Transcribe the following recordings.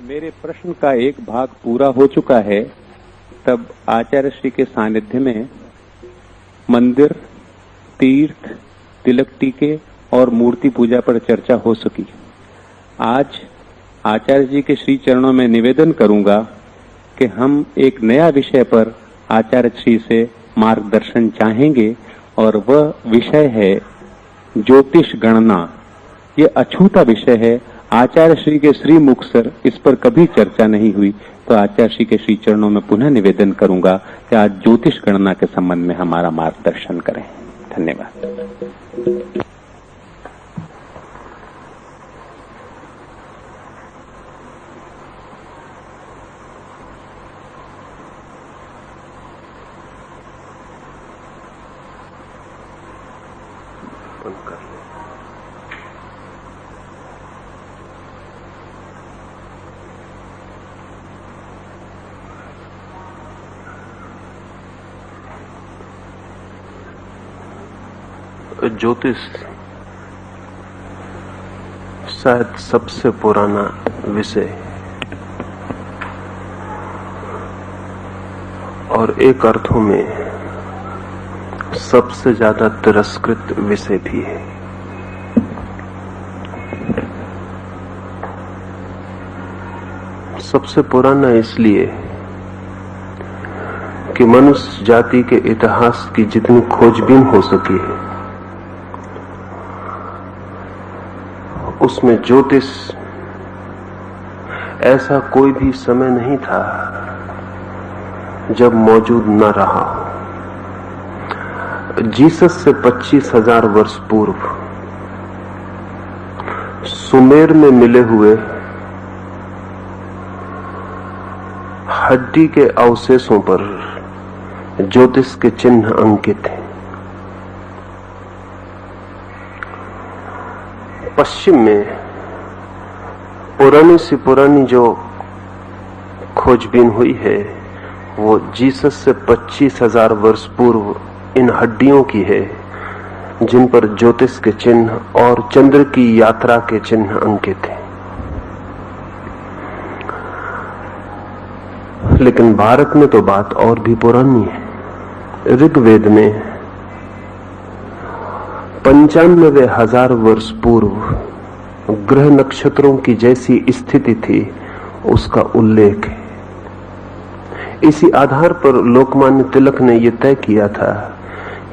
मेरे प्रश्न का एक भाग पूरा हो चुका है, तब आचार्य श्री के सानिध्य में मंदिर, तीर्थ, तिलक टीके और मूर्ति पूजा पर चर्चा हो सकी। आज आचार्य जी के श्री चरणों में निवेदन करूंगा कि हम एक नया विषय पर आचार्य श्री से मार्गदर्शन चाहेंगे और वह विषय है ज्योतिष गणना। ये अछूता विषय है, आचार्य श्री के श्री मुख से इस पर कभी चर्चा नहीं हुई, तो आचार्य श्री के श्री चरणों में पुनः निवेदन करूंगा कि आज ज्योतिष गणना के संबंध में हमारा मार्गदर्शन करें। धन्यवाद। ज्योतिष शायद सबसे पुराना विषय और एक अर्थों में सबसे ज्यादा तिरस्कृत विषय भी है। सबसे पुराना इसलिए कि मनुष्य जाति के इतिहास की जितनी खोजबीन हो सकी है उसमें ज्योतिष ऐसा कोई भी समय नहीं था जब मौजूद न रहा हो। जीसस से 25,000 वर्ष पूर्व सुमेर में मिले हुए हड्डी के अवशेषों पर ज्योतिष के चिन्ह अंकित हैं। पश्चिम में पुरानी से पुरानी जो खोजबीन हुई है वो जीसस से 25,000 वर्ष पूर्व इन हड्डियों की है जिन पर ज्योतिष के चिन्ह और चंद्र की यात्रा के चिन्ह अंकित हैं। लेकिन भारत में तो बात और भी पुरानी है। ऋग्वेद में 95,000 वर्ष पूर्व ग्रह नक्षत्रों की जैसी स्थिति थी उसका उल्लेख है। इसी आधार पर लोकमान्य तिलक ने यह तय किया था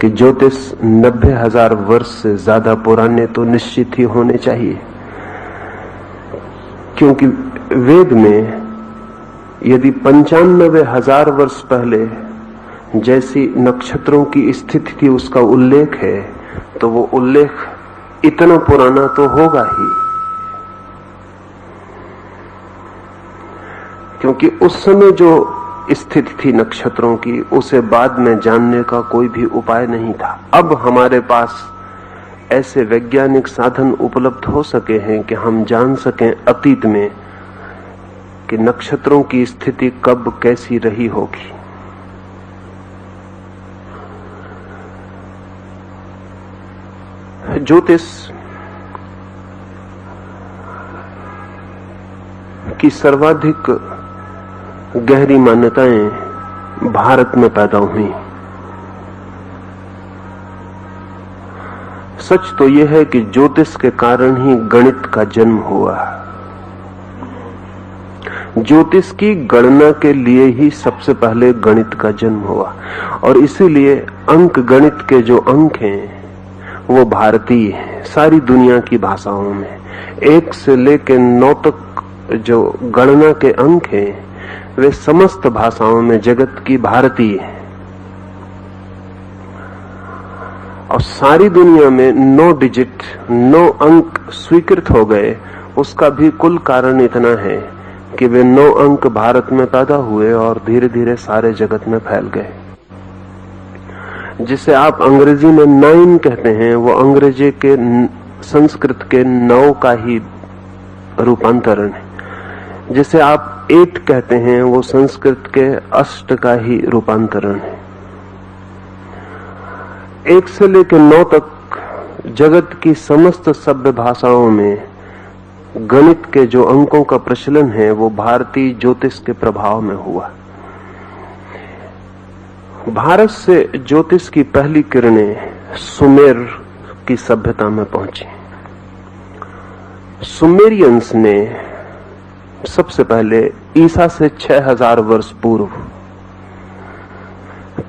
कि ज्योतिष 90,000 वर्ष से ज्यादा पुराने तो निश्चित ही होने चाहिए, क्योंकि वेद में यदि 95,000 वर्ष पहले जैसी नक्षत्रों की स्थिति थी उसका उल्लेख है तो वो उल्लेख इतना पुराना तो होगा ही, क्योंकि उस समय जो स्थिति थी नक्षत्रों की उसे बाद में जानने का कोई भी उपाय नहीं था। अब हमारे पास ऐसे वैज्ञानिक साधन उपलब्ध हो सके हैं कि हम जान सकें अतीत में कि नक्षत्रों की स्थिति कब कैसी रही होगी। ज्योतिष की सर्वाधिक गहरी मान्यताएं भारत में पैदा हुई। सच तो यह है कि ज्योतिष के कारण ही गणित का जन्म हुआ। ज्योतिष की गणना के लिए ही सबसे पहले गणित का जन्म हुआ और इसीलिए अंक गणित के जो अंक हैं वो भारतीय है। सारी दुनिया की भाषाओं में 1 से लेकर 9 तक जो गणना के अंक हैं वे समस्त भाषाओं में जगत की भारतीय है। और सारी दुनिया में 9 डिजिट 9 अंक स्वीकृत हो गए, उसका भी कुल कारण इतना है कि वे 9 अंक भारत में पैदा हुए और धीरे धीरे सारे जगत में फैल गए। जिसे आप अंग्रेजी में 9 कहते हैं वो अंग्रेजी के संस्कृत के 9 का ही रूपांतरण है। जिसे आप 8 कहते हैं वो संस्कृत के 8 का ही रूपांतरण है। 1 से लेकर 9 तक जगत की समस्त सभ्य भाषाओं में गणित के जो अंकों का प्रचलन है वो भारतीय ज्योतिष के प्रभाव में हुआ। भारत से ज्योतिष की पहली किरणें सुमेर की सभ्यता में पहुंची। सुमेरियंस ने सबसे पहले ईसा से 6000 वर्ष पूर्व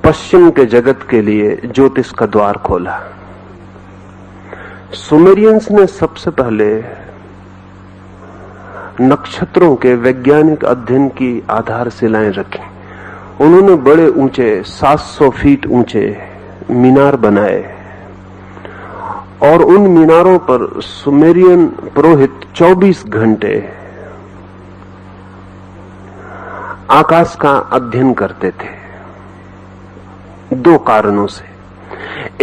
पश्चिम के जगत के लिए ज्योतिष का द्वार खोला। सुमेरियंस ने सबसे पहले नक्षत्रों के वैज्ञानिक अध्ययन की आधारशिलाएं रखी। उन्होंने बड़े ऊंचे 700 फीट ऊंचे मीनार बनाए और उन मीनारों पर सुमेरियन पुरोहित 24 घंटे आकाश का अध्ययन करते थे। 2 कारणों से।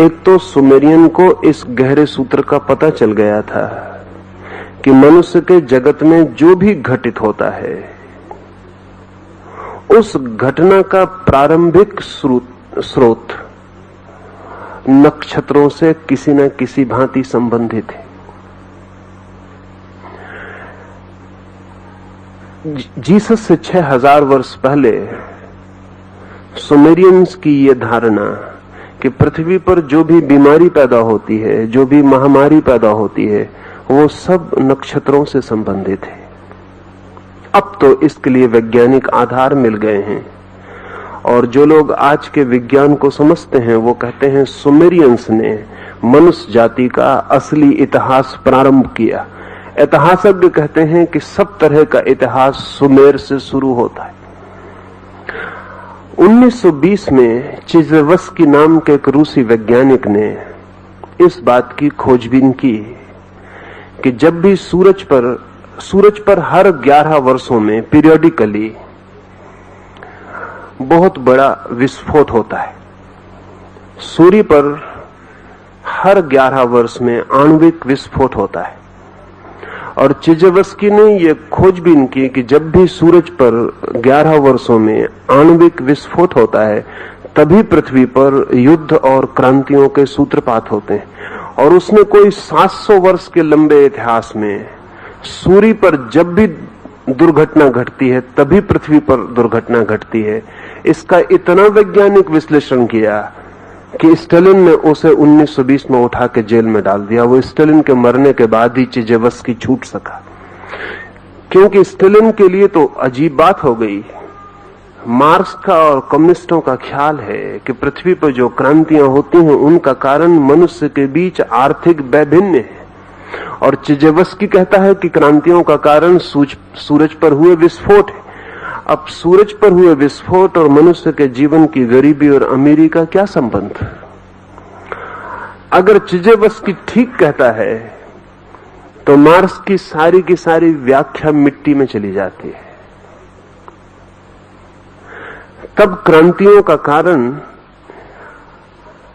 एक तो सुमेरियन को इस गहरे सूत्र का पता चल गया था कि मनुष्य के जगत में जो भी घटित होता है उस घटना का प्रारंभिक स्रोत नक्षत्रों से किसी न किसी भांति संबंधित है। जीसस से 6000 वर्ष पहले सुमेरियंस की यह धारणा कि पृथ्वी पर जो भी बीमारी पैदा होती है, जो भी महामारी पैदा होती है, वो सब नक्षत्रों से संबंधित है। अब तो इसके लिए वैज्ञानिक आधार मिल गए हैं और जो लोग आज के विज्ञान को समझते हैं वो कहते हैं सुमेरियंस ने मनुष्य जाति का असली इतिहास प्रारंभ किया। इतिहासज्ञ कहते हैं कि सब तरह का इतिहास सुमेर से शुरू होता है। 1920 में चिजेवस्की नाम के एक रूसी वैज्ञानिक ने इस बात की खोजबीन की कि जब भी सूरज पर हर 11 वर्षों में पीरियोडिकली बहुत बड़ा विस्फोट होता है। सूर्य पर हर 11 वर्ष में आणविक विस्फोट होता है और चिजेवस्की ने यह खोजबीन की कि जब भी सूरज पर 11 वर्षों में आणविक विस्फोट होता है तभी पृथ्वी पर युद्ध और क्रांतियों के सूत्रपात होते हैं। और उसने कोई 700 वर्ष के लंबे इतिहास में सूर्य पर जब भी दुर्घटना घटती है तभी पृथ्वी पर दुर्घटना घटती है। इसका इतना वैज्ञानिक विश्लेषण किया कि स्टालिन ने उसे 1920 में उठा के जेल में डाल दिया। वो स्टालिन के मरने के बाद ही चिजेवस्की छूट सका, क्योंकि स्टालिन के लिए तो अजीब बात हो गई। मार्क्स का और कम्युनिस्टों का ख्याल है कि पृथ्वी पर जो क्रांतियां होती हैं उनका कारण मनुष्य के बीच आर्थिक वैभिन्न है, और चिजेवस्की कहता है कि क्रांतियों का कारण सूरज पर हुए विस्फोट है। अब सूरज पर हुए विस्फोट और मनुष्य के जीवन की गरीबी और अमीरी का क्या संबंध? अगर चिजेवस्की ठीक कहता है तो मार्क्स की सारी व्याख्या मिट्टी में चली जाती है। तब क्रांतियों का कारण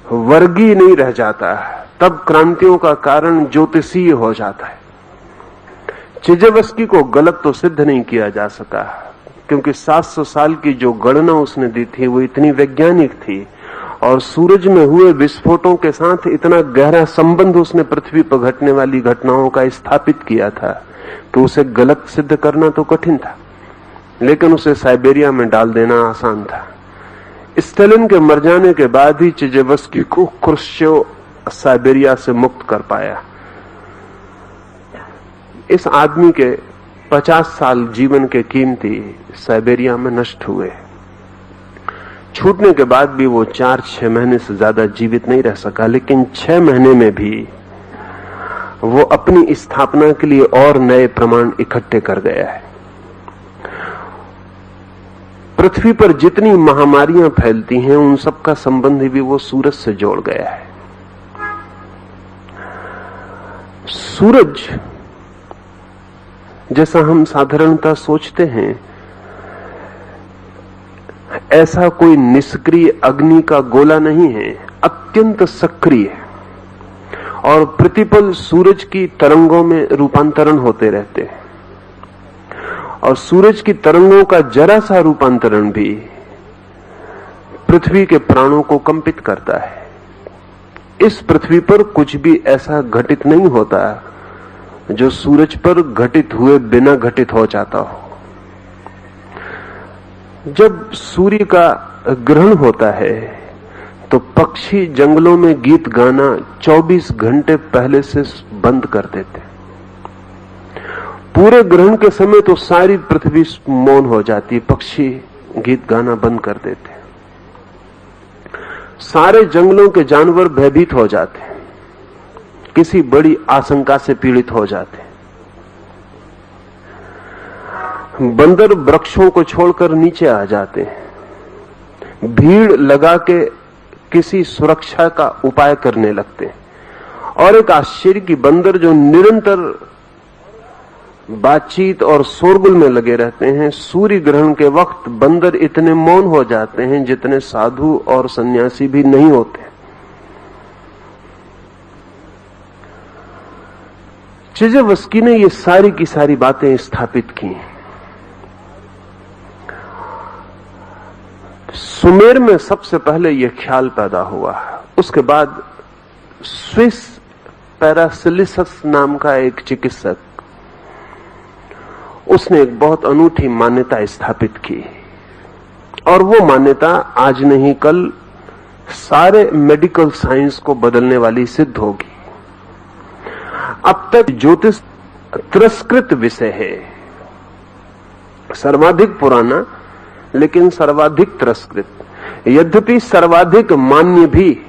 वर्गीय नहीं रह जाता, तब क्रांतियों का कारण ज्योतिषीय हो जाता है। चिजेवस्की को गलत तो सिद्ध नहीं किया जा सका, क्योंकि 700 साल की जो गणना उसने दी थी वो इतनी वैज्ञानिक थी और सूरज में हुए विस्फोटों के साथ इतना गहरा संबंध उसने पृथ्वी पर घटने वाली घटनाओं का स्थापित किया था कि उसे गलत सिद्ध करना तो कठिन था, लेकिन उसे साइबेरिया में डाल देना आसान था। स्टालिन के मर जाने के बाद ही चिजेवस्की को क्रुश्चेव साइबेरिया से मुक्त कर पाया। इस आदमी के 50 साल जीवन के कीमती साइबेरिया में नष्ट हुए। छूटने के बाद भी वो 4-6 महीने से ज्यादा जीवित नहीं रह सका, लेकिन 6 महीने में भी वो अपनी स्थापना के लिए और नए प्रमाण इकट्ठे कर गया है। पृथ्वी पर जितनी महामारियां फैलती हैं उन सब का संबंध भी वो सूरज से जोड़ गया है। सूरज जैसा हम साधारणतः सोचते हैं, ऐसा कोई निष्क्रिय अग्नि का गोला नहीं है, अत्यंत सक्रिय है और प्रतिपल सूरज की तरंगों में रूपांतरण होते रहते हैं और सूरज की तरंगों का जरा सा रूपांतरण भी पृथ्वी के प्राणों को कंपित करता है। इस पृथ्वी पर कुछ भी ऐसा घटित नहीं होता जो सूरज पर घटित हुए बिना घटित हो जाता हो। जब सूर्य का ग्रहण होता है तो पक्षी जंगलों में गीत गाना 24 घंटे पहले से बंद कर देते। पूरे ग्रहण के समय तो सारी पृथ्वी मौन हो जाती है, पक्षी गीत गाना बंद कर देते। सारे जंगलों के जानवर भयभीत हो जाते, किसी बड़ी आशंका से पीड़ित हो जाते। बंदर वृक्षों को छोड़कर नीचे आ जाते हैं, भीड़ लगा के किसी सुरक्षा का उपाय करने लगते हैं। और एक आश्चर्य की बंदर जो निरंतर बातचीत और शोरगुल में लगे रहते हैं, सूर्य ग्रहण के वक्त बंदर इतने मौन हो जाते हैं जितने साधु और सन्यासी भी नहीं होते। चिजेवस्की ने ये सारी की सारी बातें स्थापित की। सुमेर में सबसे पहले यह ख्याल पैदा हुआ। उसके बाद स्विस पैरासिलिसस नाम का एक चिकित्सक, उसने एक बहुत अनूठी मान्यता स्थापित की, और वो मान्यता आज नहीं कल सारे मेडिकल साइंस को बदलने वाली सिद्ध होगी। अब तक ज्योतिष तिरस्कृत विषय है, सर्वाधिक पुराना लेकिन सर्वाधिक तिरस्कृत। यद्यपि सर्वाधिक मान्य भी।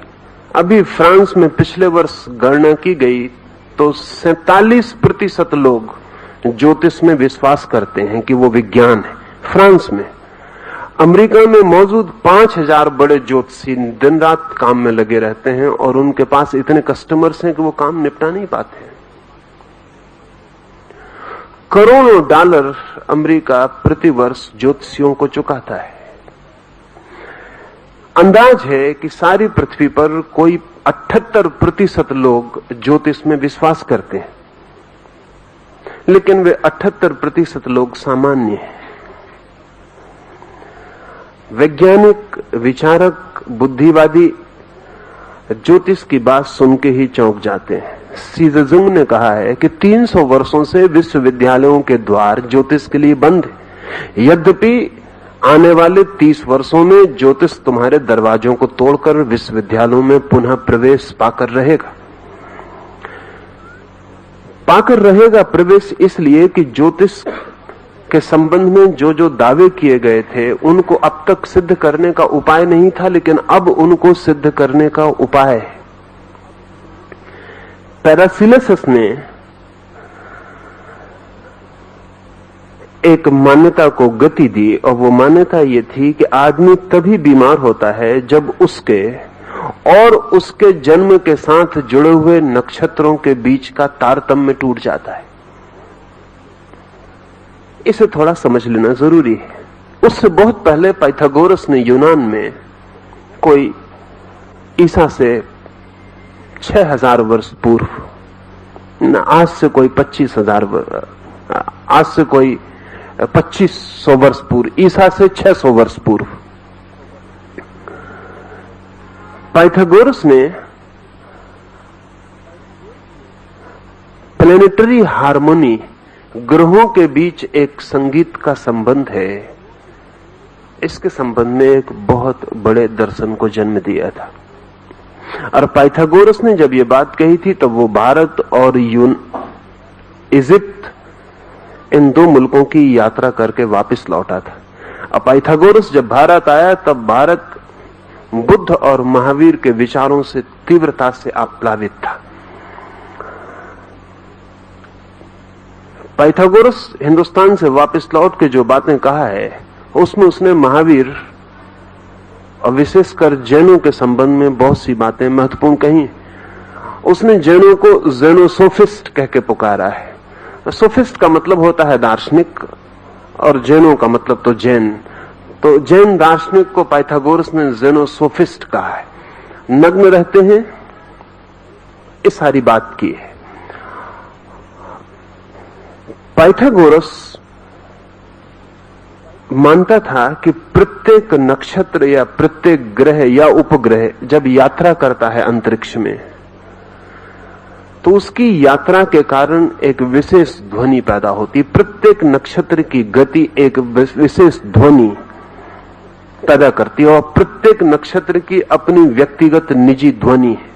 अभी फ्रांस में पिछले वर्ष गणना की गई तो 47% लोग ज्योतिष में विश्वास करते हैं कि वो विज्ञान है, फ्रांस में। अमेरिका में मौजूद 5000 बड़े ज्योतिषी दिन रात काम में लगे रहते हैं और उनके पास इतने कस्टमर्स हैं कि वो काम निपटा नहीं पाते। करोड़ों डॉलर अमेरिका प्रतिवर्ष ज्योतिषियों को चुकाता है। अंदाज है कि सारी पृथ्वी पर कोई 78% लोग ज्योतिष में विश्वास करते हैं, लेकिन वे 78% लोग सामान्य हैं। वैज्ञानिक, विचारक, बुद्धिवादी ज्योतिष की बात सुन के ही चौंक जाते हैं। सीजजुंग ने कहा है कि 300 वर्षों से विश्वविद्यालयों के द्वार ज्योतिष के लिए बंद है। यद्यपि आने वाले 30 वर्षों में ज्योतिष तुम्हारे दरवाजों को तोड़कर विश्वविद्यालयों में पुनः प्रवेश पाकर रहेगा प्रवेश, इसलिए कि ज्योतिष के संबंध में जो जो दावे किए गए थे उनको अब तक सिद्ध करने का उपाय नहीं था, लेकिन अब उनको सिद्ध करने का उपाय है। पैरासिलिसस ने एक मान्यता को गति दी, और वो मान्यता ये थी कि आदमी तभी बीमार होता है जब उसके और उसके जन्म के साथ जुड़े हुए नक्षत्रों के बीच का तारतम्य टूट जाता है। इसे थोड़ा समझ लेना जरूरी है। उससे बहुत पहले पाइथागोरस ने यूनान में कोई ईसा से 6000 वर्ष पूर्व, आज से कोई 2500 वर्ष पूर्व, ईसा से 600 वर्ष पूर्व, पाइथागोरस ने प्लेनेटरी हार्मोनी, ग्रहों के बीच एक संगीत का संबंध है, इसके संबंध में एक बहुत बड़े दर्शन को जन्म दिया था। और पाइथागोरस ने जब ये बात कही थी तब वो भारत और इजिप्ट, इन दो मुल्कों की यात्रा करके वापस लौटा था। अब पाइथागोरस जब भारत आया तब भारत बुद्ध और महावीर के विचारों से तीव्रता से आप्लावित था। पाइथागोरस हिंदुस्तान से वापस लौट के जो बातें कहा है उसमें उसने महावीर और विशेषकर जैनों के संबंध में बहुत सी बातें महत्वपूर्ण कही। उसने जैनों को जेनोसोफिस्ट कह के पुकारा है। सोफिस्ट का मतलब होता है दार्शनिक और जैनों का मतलब तो जैन। तो जैन दार्शनिक को पाइथागोरस ने जेनोसोफिस्ट कहा है। नग्न रहते हैं, इस सारी बात की है। पाइथागोरस मानता था कि प्रत्येक नक्षत्र या प्रत्येक ग्रह या उपग्रह जब यात्रा करता है अंतरिक्ष में तो उसकी यात्रा के कारण एक विशेष ध्वनि पैदा होती। प्रत्येक नक्षत्र की गति एक विशेष ध्वनि पैदा करती है और प्रत्येक नक्षत्र की अपनी व्यक्तिगत निजी ध्वनि है।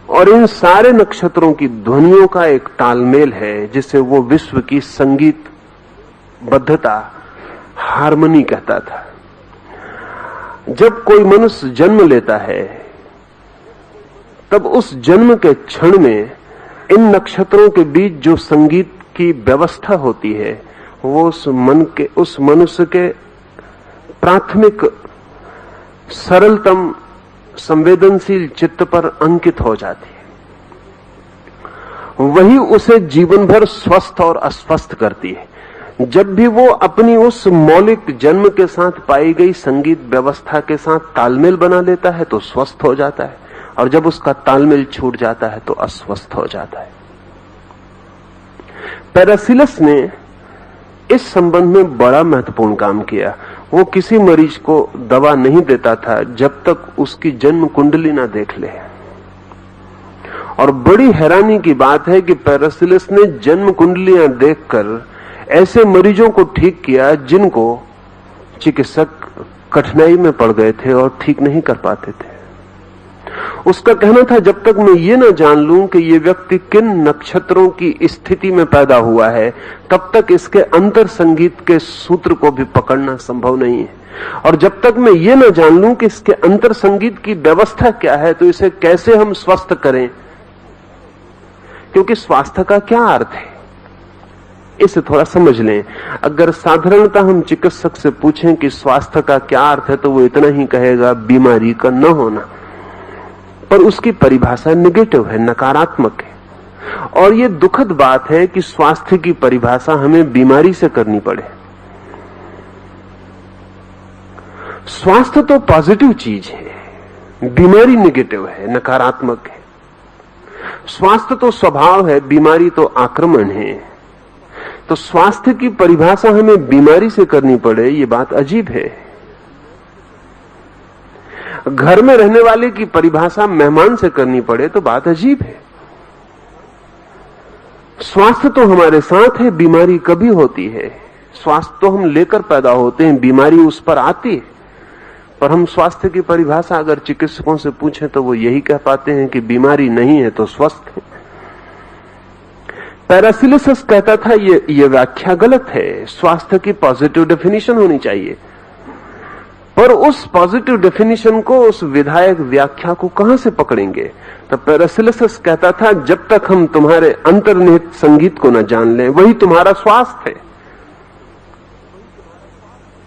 और इन सारे नक्षत्रों की ध्वनियों का एक तालमेल है जिसे वो विश्व की संगीत बद्धता, हार्मनी कहता था। जब कोई मनुष्य जन्म लेता है तब उस जन्म के क्षण में इन नक्षत्रों के बीच जो संगीत की व्यवस्था होती है वो उस मनुष्य के प्राथमिक सरलतम संवेदनशील चित्त पर अंकित हो जाती है। वही उसे जीवन भर स्वस्थ और अस्वस्थ करती है। जब भी वो अपनी उस मौलिक जन्म के साथ पाई गई संगीत व्यवस्था के साथ तालमेल बना लेता है तो स्वस्थ हो जाता है, और जब उसका तालमेल छूट जाता है तो अस्वस्थ हो जाता है। पैरासिलस ने इस संबंध में बड़ा महत्वपूर्ण काम किया। वो किसी मरीज को दवा नहीं देता था जब तक उसकी जन्म कुंडली ना देख ले। और बड़ी हैरानी की बात है कि पैरासिलस ने जन्म कुंडलियां देखकर ऐसे मरीजों को ठीक किया जिनको चिकित्सक कठिनाई में पड़ गए थे और ठीक नहीं कर पाते थे। उसका कहना था, जब तक मैं ये ना जान लूं कि ये व्यक्ति किन नक्षत्रों की स्थिति में पैदा हुआ है, तब तक इसके अंतर संगीत के सूत्र को भी पकड़ना संभव नहीं है। और जब तक मैं ये ना जान लूं कि इसके अंतर संगीत की व्यवस्था क्या है, तो इसे कैसे हम स्वस्थ करें। क्योंकि स्वास्थ्य का क्या अर्थ है, इसे थोड़ा समझ लें। अगर साधारणतः हम चिकित्सक से पूछें कि स्वास्थ्य का क्या अर्थ है, तो वो इतना ही कहेगा, बीमारी का न होना। पर उसकी परिभाषा नेगेटिव है, नकारात्मक है। और ये दुखद बात है कि स्वास्थ्य की परिभाषा हमें बीमारी से करनी पड़े। स्वास्थ्य तो पॉजिटिव चीज है, बीमारी नेगेटिव है, नकारात्मक है। स्वास्थ्य तो स्वभाव है, बीमारी तो आक्रमण है। तो स्वास्थ्य की परिभाषा हमें बीमारी से करनी पड़े, ये बात अजीब है। घर में रहने वाले की परिभाषा मेहमान से करनी पड़े तो बात अजीब है। स्वास्थ्य तो हमारे साथ है, बीमारी कभी होती है। स्वास्थ्य तो हम लेकर पैदा होते हैं, बीमारी उस पर आती है। पर हम स्वास्थ्य की परिभाषा अगर चिकित्सकों से पूछें तो वो यही कह पाते हैं कि बीमारी नहीं है तो स्वस्थ है। पैरासिलिस कहता था ये व्याख्या गलत है, स्वास्थ्य की पॉजिटिव डेफिनेशन होनी चाहिए। पर उस पॉजिटिव डेफिनेशन को, उस विधायक व्याख्या को कहां से पकड़ेंगे। तो पैरासिलिस कहता था, जब तक हम तुम्हारे अंतर्निहित संगीत को न जान लें, वही तुम्हारा स्वास्थ्य है,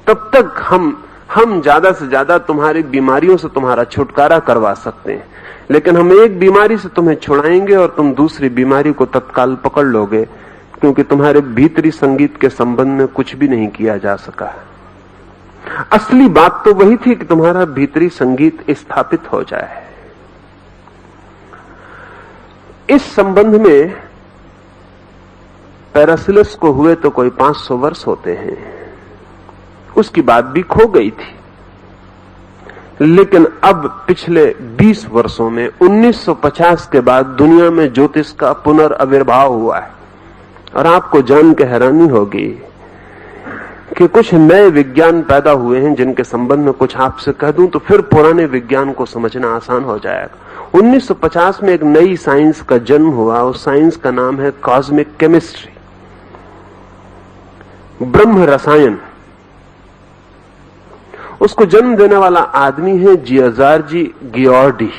तब तक हम ज्यादा से ज्यादा तुम्हारी बीमारियों से तुम्हारा छुटकारा करवा सकते हैं। लेकिन हम एक बीमारी से तुम्हें छुड़ाएंगे और तुम दूसरी बीमारी को तत्काल पकड़ लोगे, क्योंकि तुम्हारे भीतरी संगीत के संबंध में कुछ भी नहीं किया जा सका। असली बात तो वही थी कि तुम्हारा भीतरी संगीत स्थापित हो जाए। इस संबंध में पैरासिलस को हुए तो कोई 500 वर्ष होते हैं। उसकी बात भी खो गई थी। लेकिन अब पिछले 20 वर्षों में 1950 के बाद दुनिया में ज्योतिष का पुनर्आविर्भाव हुआ है। और आपको जान के हैरानी होगी कि कुछ नए विज्ञान पैदा हुए हैं जिनके संबंध में कुछ आपसे कह दूं तो फिर पुराने विज्ञान को समझना आसान हो जाएगा। 1950 में एक नई साइंस का जन्म हुआ। उस साइंस का नाम है कॉस्मिक केमिस्ट्री, ब्रह्म रसायन। उसको जन्म देने वाला आदमी है जियाजार्जी गियोर्डी।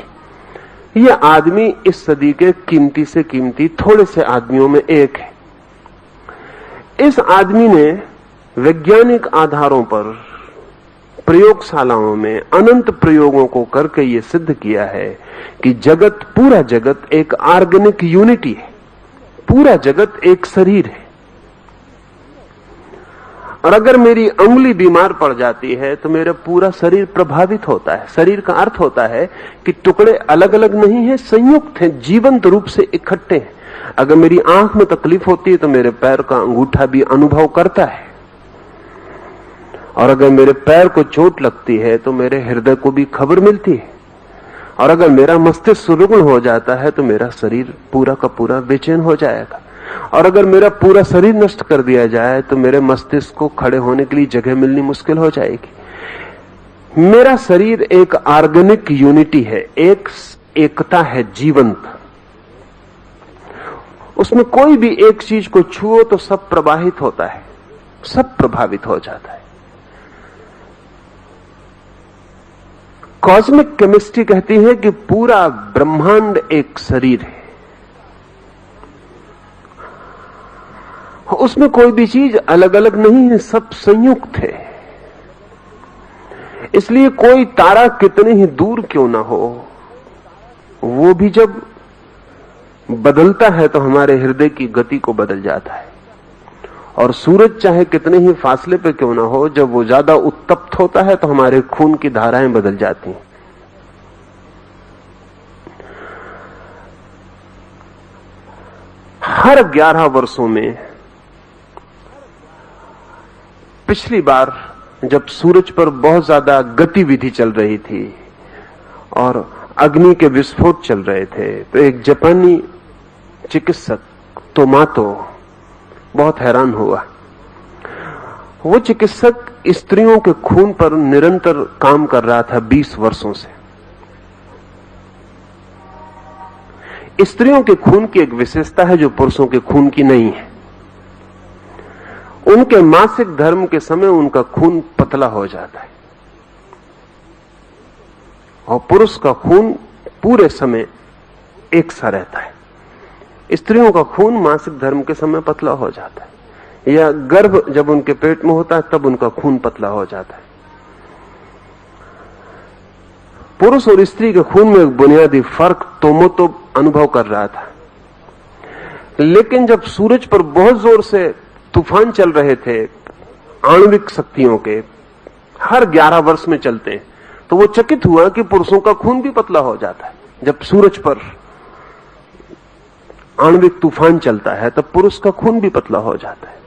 यह आदमी इस सदी के कीमती से कीमती थोड़े से आदमियों में एक है। इस आदमी ने वैज्ञानिक आधारों पर प्रयोगशालाओं में अनंत प्रयोगों को करके यह सिद्ध किया है कि जगत, पूरा जगत एक ऑर्गेनिक यूनिटी है। पूरा जगत एक शरीर है। और अगर मेरी अंगुली बीमार पड़ जाती है तो मेरा पूरा शरीर प्रभावित होता है। शरीर का अर्थ होता है कि टुकड़े अलग अलग नहीं है, संयुक्त हैं, जीवंत रूप से इकट्ठे हैं। अगर मेरी आंख में तकलीफ होती है तो मेरे पैर का अंगूठा भी अनुभव करता है। और अगर मेरे पैर को चोट लगती है तो मेरे हृदय को भी खबर मिलती है। और अगर मेरा मस्तिष्क रुग्ण हो जाता है तो मेरा शरीर पूरा का पूरा बेचैन हो जाएगा, और अगर मेरा पूरा शरीर नष्ट कर दिया जाए तो मेरे मस्तिष्क को खड़े होने के लिए जगह मिलनी मुश्किल हो जाएगी। मेरा शरीर एक ऑर्गेनिक यूनिटी है, एक एकता है जीवंत। उसमें कोई भी एक चीज को छुओ तो सब प्रवाहित होता है, सब प्रभावित हो जाता है। कॉस्मिक केमिस्ट्री कहती है कि पूरा ब्रह्मांड एक शरीर है, उसमें कोई भी चीज अलग अलग नहीं है, सब संयुक्त है। इसलिए कोई तारा कितने ही दूर क्यों ना हो, वो भी जब बदलता है तो हमारे हृदय की गति को बदल जाता है। और सूरज चाहे कितने ही फासले पे क्यों ना हो, जब वो ज्यादा उत्तप्त होता है तो हमारे खून की धाराएं बदल जाती हैं। हर 11 वर्षों में, पिछली बार जब सूरज पर बहुत ज्यादा गतिविधि चल रही थी और अग्नि के विस्फोट चल रहे थे, तो एक जापानी चिकित्सक तोमातो बहुत हैरान हुआ। वो चिकित्सक स्त्रियों के खून पर निरंतर काम कर रहा था 20 वर्षों से। स्त्रियों के खून की एक विशेषता है जो पुरुषों के खून की नहीं है। उनके मासिक धर्म के समय उनका खून पतला हो जाता है और पुरुष का खून पूरे समय एक सा रहता है। स्त्रियों का खून मासिक धर्म के समय पतला हो जाता है, या गर्भ जब उनके पेट में होता है तब उनका खून पतला हो जाता है। पुरुष और स्त्री के खून में एक बुनियादी फर्क तोमोतो अनुभव कर रहा था। लेकिन जब सूरज पर बहुत जोर से तूफान चल रहे थे आणविक शक्तियों के, हर 11 वर्ष में चलते हैं, तो वो चकित हुआ कि पुरुषों का खून भी पतला हो जाता है। जब सूरज पर आणविक तूफान चलता है तब पुरुष का खून भी पतला हो जाता है।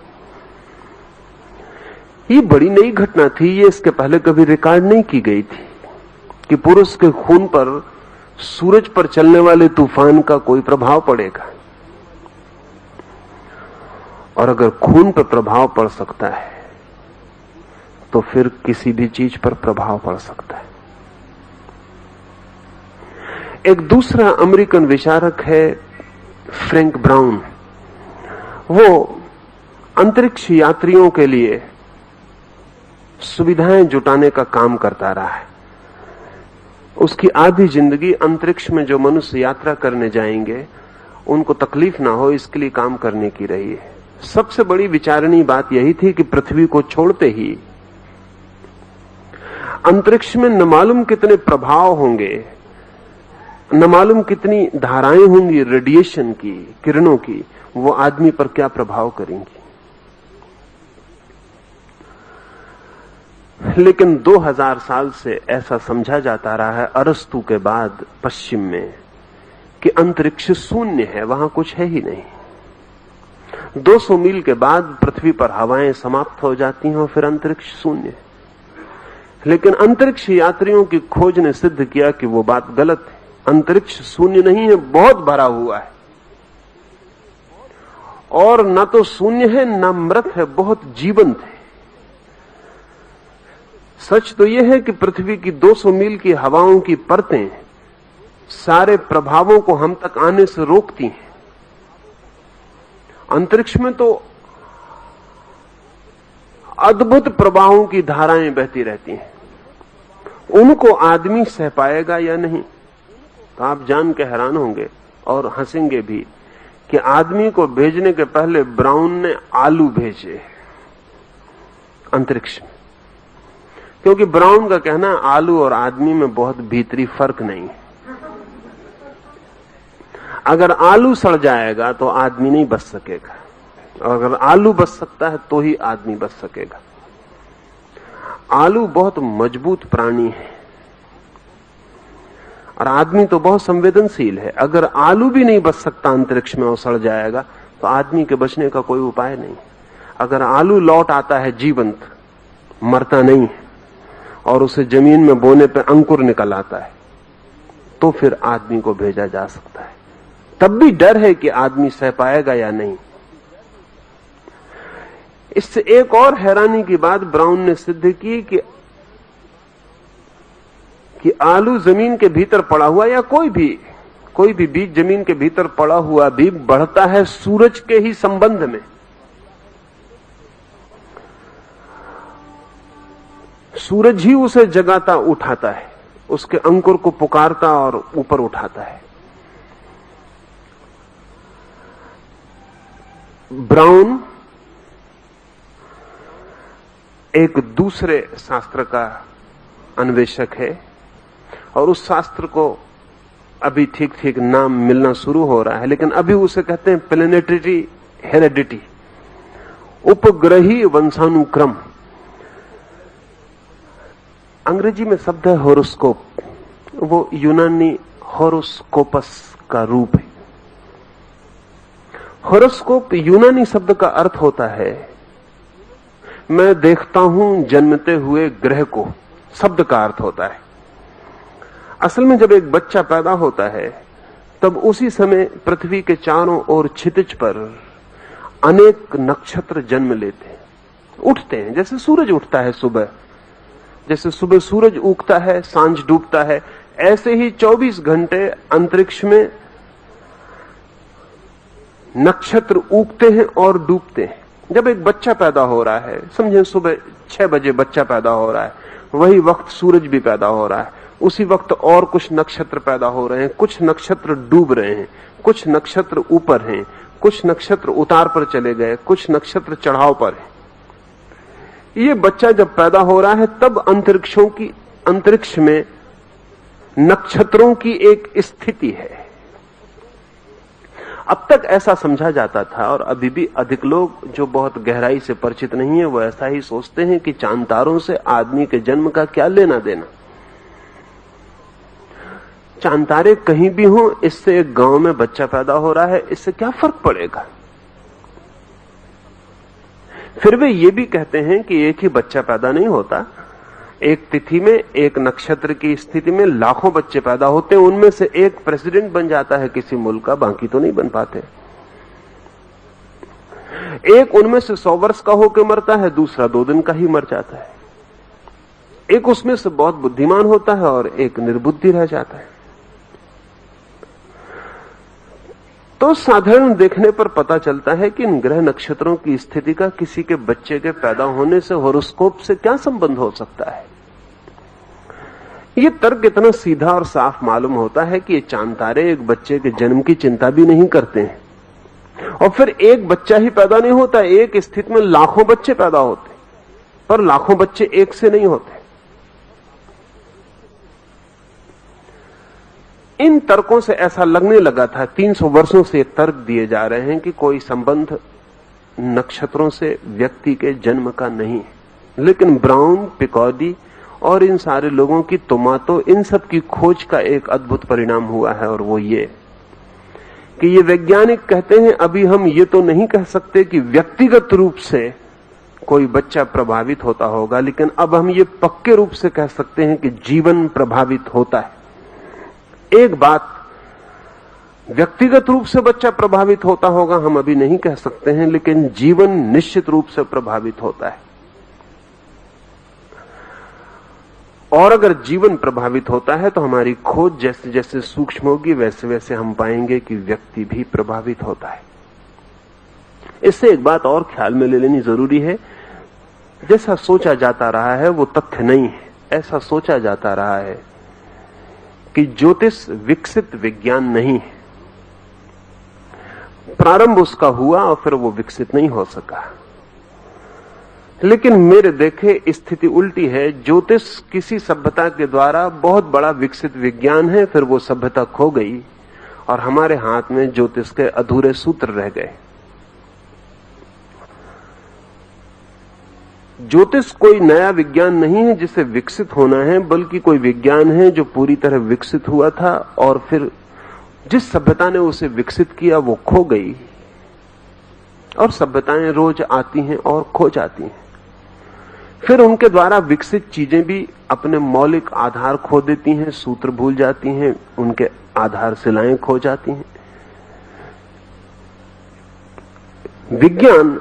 ये बड़ी नई घटना थी, ये इसके पहले कभी रिकॉर्ड नहीं की गई थी कि पुरुष के खून पर सूरज पर चलने वाले तूफान का कोई प्रभाव पड़ेगा। और अगर खून पर प्रभाव पड़ सकता है तो फिर किसी भी चीज पर प्रभाव पड़ सकता है। एक दूसरा अमेरिकन विचारक है फ्रैंक ब्राउन। वो अंतरिक्ष यात्रियों के लिए सुविधाएं जुटाने का काम करता रहा है। उसकी आधी जिंदगी अंतरिक्ष में जो मनुष्य यात्रा करने जाएंगे उनको तकलीफ ना हो इसके लिए काम करने की रही है। सबसे बड़ी विचारणीय बात यही थी कि पृथ्वी को छोड़ते ही अंतरिक्ष में न मालूम कितने प्रभाव होंगे, न मालूम कितनी धाराएं होंगी रेडिएशन की, किरणों की, वो आदमी पर क्या प्रभाव करेंगी। लेकिन 2000 साल से ऐसा समझा जाता रहा है अरस्तु के बाद पश्चिम में कि अंतरिक्ष शून्य है, वहां कुछ है ही नहीं। 200 मील के बाद पृथ्वी पर हवाएं समाप्त हो जाती हैं और फिर अंतरिक्ष शून्य है। लेकिन अंतरिक्ष यात्रियों की खोज ने सिद्ध किया कि वो बात गलत है। अंतरिक्ष शून्य नहीं है, बहुत भरा हुआ है, और न तो शून्य है न मृत है, बहुत जीवंत है। सच तो यह है कि पृथ्वी की 200 मील की हवाओं की परतें सारे प्रभावों को हम तक आने से रोकती हैं। अंतरिक्ष में तो अद्भुत प्रवाहों की धाराएं बहती रहती हैं, उनको आदमी सह पाएगा या नहीं, तो आप जान के हैरान होंगे और हंसेंगे भी कि आदमी को भेजने के पहले ब्राउन ने आलू भेजे अंतरिक्ष में, क्योंकि ब्राउन का कहना आलू और आदमी में बहुत भीतरी फर्क नहीं है। अगर आलू सड़ जाएगा तो आदमी नहीं बच सकेगा, और अगर आलू बच सकता है तो ही आदमी बच सकेगा। आलू बहुत मजबूत प्राणी है और आदमी तो बहुत संवेदनशील है। अगर आलू भी नहीं बच सकता अंतरिक्ष में और सड़ जाएगा तो आदमी के बचने का कोई उपाय नहीं। अगर आलू लौट आता है जीवंत, मरता नहीं है, और उसे जमीन में बोने पे अंकुर निकल आता है, तो फिर आदमी को भेजा जा सकता है। तब भी डर है कि आदमी सह पाएगा या नहीं। इससे एक और हैरानी की बात ब्राउन ने सिद्ध की कि आलू जमीन के भीतर पड़ा हुआ या कोई भी बीज जमीन के भीतर पड़ा हुआ भी बढ़ता है सूरज के ही संबंध में। सूरज ही उसे जगाता उठाता है, उसके अंकुर को पुकारता और ऊपर उठाता है। ब्राउन एक दूसरे शास्त्र का अन्वेषक है और उस शास्त्र को अभी ठीक ठीक नाम मिलना शुरू हो रहा है, लेकिन अभी उसे कहते हैं प्लेनेटरी हेरेडिटी, उपग्रही वंशानुक्रम। अंग्रेजी में शब्द है होरोस्कोप, वो यूनानी होरोस्कोपस का रूप है। होरोस्कोप यूनानी शब्द का अर्थ होता है मैं देखता हूं जन्मते हुए ग्रह को, शब्द का अर्थ होता है। असल में जब एक बच्चा पैदा होता है तब उसी समय पृथ्वी के चारों ओर क्षितिज पर अनेक नक्षत्र जन्म लेते हैं, उठते हैं। जैसे सूरज उठता है सुबह, जैसे सुबह सूरज उगता है सांझ डूबता है, ऐसे ही 24 घंटे अंतरिक्ष में नक्षत्र उगते हैं और डूबते हैं। जब एक बच्चा पैदा हो रहा है, समझे सुबह 6 बजे बच्चा पैदा हो रहा है, वही वक्त सूरज भी पैदा हो रहा है, उसी वक्त और कुछ नक्षत्र पैदा हो रहे हैं। कुछ नक्षत्र डूब रहे हैं, कुछ नक्षत्र ऊपर हैं, कुछ नक्षत्र उतार पर चले गए, कुछ नक्षत्र चढ़ाव पर हैं। ये बच्चा जब पैदा हो रहा है तब अंतरिक्ष में नक्षत्रों की एक स्थिति है। अब तक ऐसा समझा जाता था और अभी भी अधिक लोग जो बहुत गहराई से परिचित नहीं है वो ऐसा ही सोचते हैं कि चांद तारों से आदमी के जन्म का क्या लेना देना। चांद तारे कहीं भी हों, इससे एक गांव में बच्चा पैदा हो रहा है, इससे क्या फर्क पड़ेगा। फिर वे ये भी कहते हैं कि एक ही बच्चा पैदा नहीं होता, एक तिथि में एक नक्षत्र की स्थिति में लाखों बच्चे पैदा होते हैं, उनमें से एक प्रेसिडेंट बन जाता है किसी मुल्क का, बाकी तो नहीं बन पाते। एक उनमें से 100 वर्ष का होकर मरता है, दूसरा 2 दिन का ही मर जाता है। एक उसमें से बहुत बुद्धिमान होता है और एक निर्बुद्धि रह जाता है। तो साधारण देखने पर पता चलता है कि इन ग्रह नक्षत्रों की स्थिति का किसी के बच्चे के पैदा होने से होरोस्कोप से क्या संबंध हो सकता है। ये तर्क इतना सीधा और साफ मालूम होता है कि ये चांद तारे एक बच्चे के जन्म की चिंता भी नहीं करते हैं। और फिर एक बच्चा ही पैदा नहीं होता, एक स्थिति में लाखों बच्चे पैदा होते, पर लाखों बच्चे एक से नहीं होते। इन तर्कों से ऐसा लगने लगा था, 300 वर्षों से तर्क दिए जा रहे हैं कि कोई संबंध नक्षत्रों से व्यक्ति के जन्म का नहीं है। लेकिन ब्राउन, पिकॉडी और इन सारे लोगों की तो इन सब की खोज का एक अद्भुत परिणाम हुआ है, और वो ये कि ये वैज्ञानिक कहते हैं अभी हम ये तो नहीं कह सकते कि व्यक्तिगत रूप से कोई बच्चा प्रभावित होता होगा, लेकिन अब हम ये पक्के रूप से कह सकते हैं कि जीवन प्रभावित होता है। एक बात, व्यक्तिगत रूप से बच्चा प्रभावित होता होगा हम अभी नहीं कह सकते हैं, लेकिन जीवन निश्चित रूप से प्रभावित होता है। और अगर जीवन प्रभावित होता है तो हमारी खोज जैसे जैसे सूक्ष्म होगी वैसे वैसे हम पाएंगे कि व्यक्ति भी प्रभावित होता है। इससे एक बात और ख्याल में ले लेनी जरूरी है, जैसा सोचा जाता रहा है वो तथ्य नहीं है। ऐसा सोचा जाता रहा है कि ज्योतिष विकसित विज्ञान नहीं है, प्रारंभ उसका हुआ और फिर वो विकसित नहीं हो सका। लेकिन मेरे देखे स्थिति उल्टी है, ज्योतिष किसी सभ्यता के द्वारा बहुत बड़ा विकसित विज्ञान है, फिर वो सभ्यता खो गई और हमारे हाथ में ज्योतिष के अधूरे सूत्र रह गए। ज्योतिष कोई नया विज्ञान नहीं है जिसे विकसित होना है, बल्कि कोई विज्ञान है जो पूरी तरह विकसित हुआ था और फिर जिस सभ्यता ने उसे विकसित किया वो खो गई, और सभ्यताएं रोज आती हैं और खो जाती हैं। फिर उनके द्वारा विकसित चीजें भी अपने मौलिक आधार खो देती हैं, सूत्र भूल जाती हैं, उनके आधारशिलाएं खो जाती हैं। विज्ञान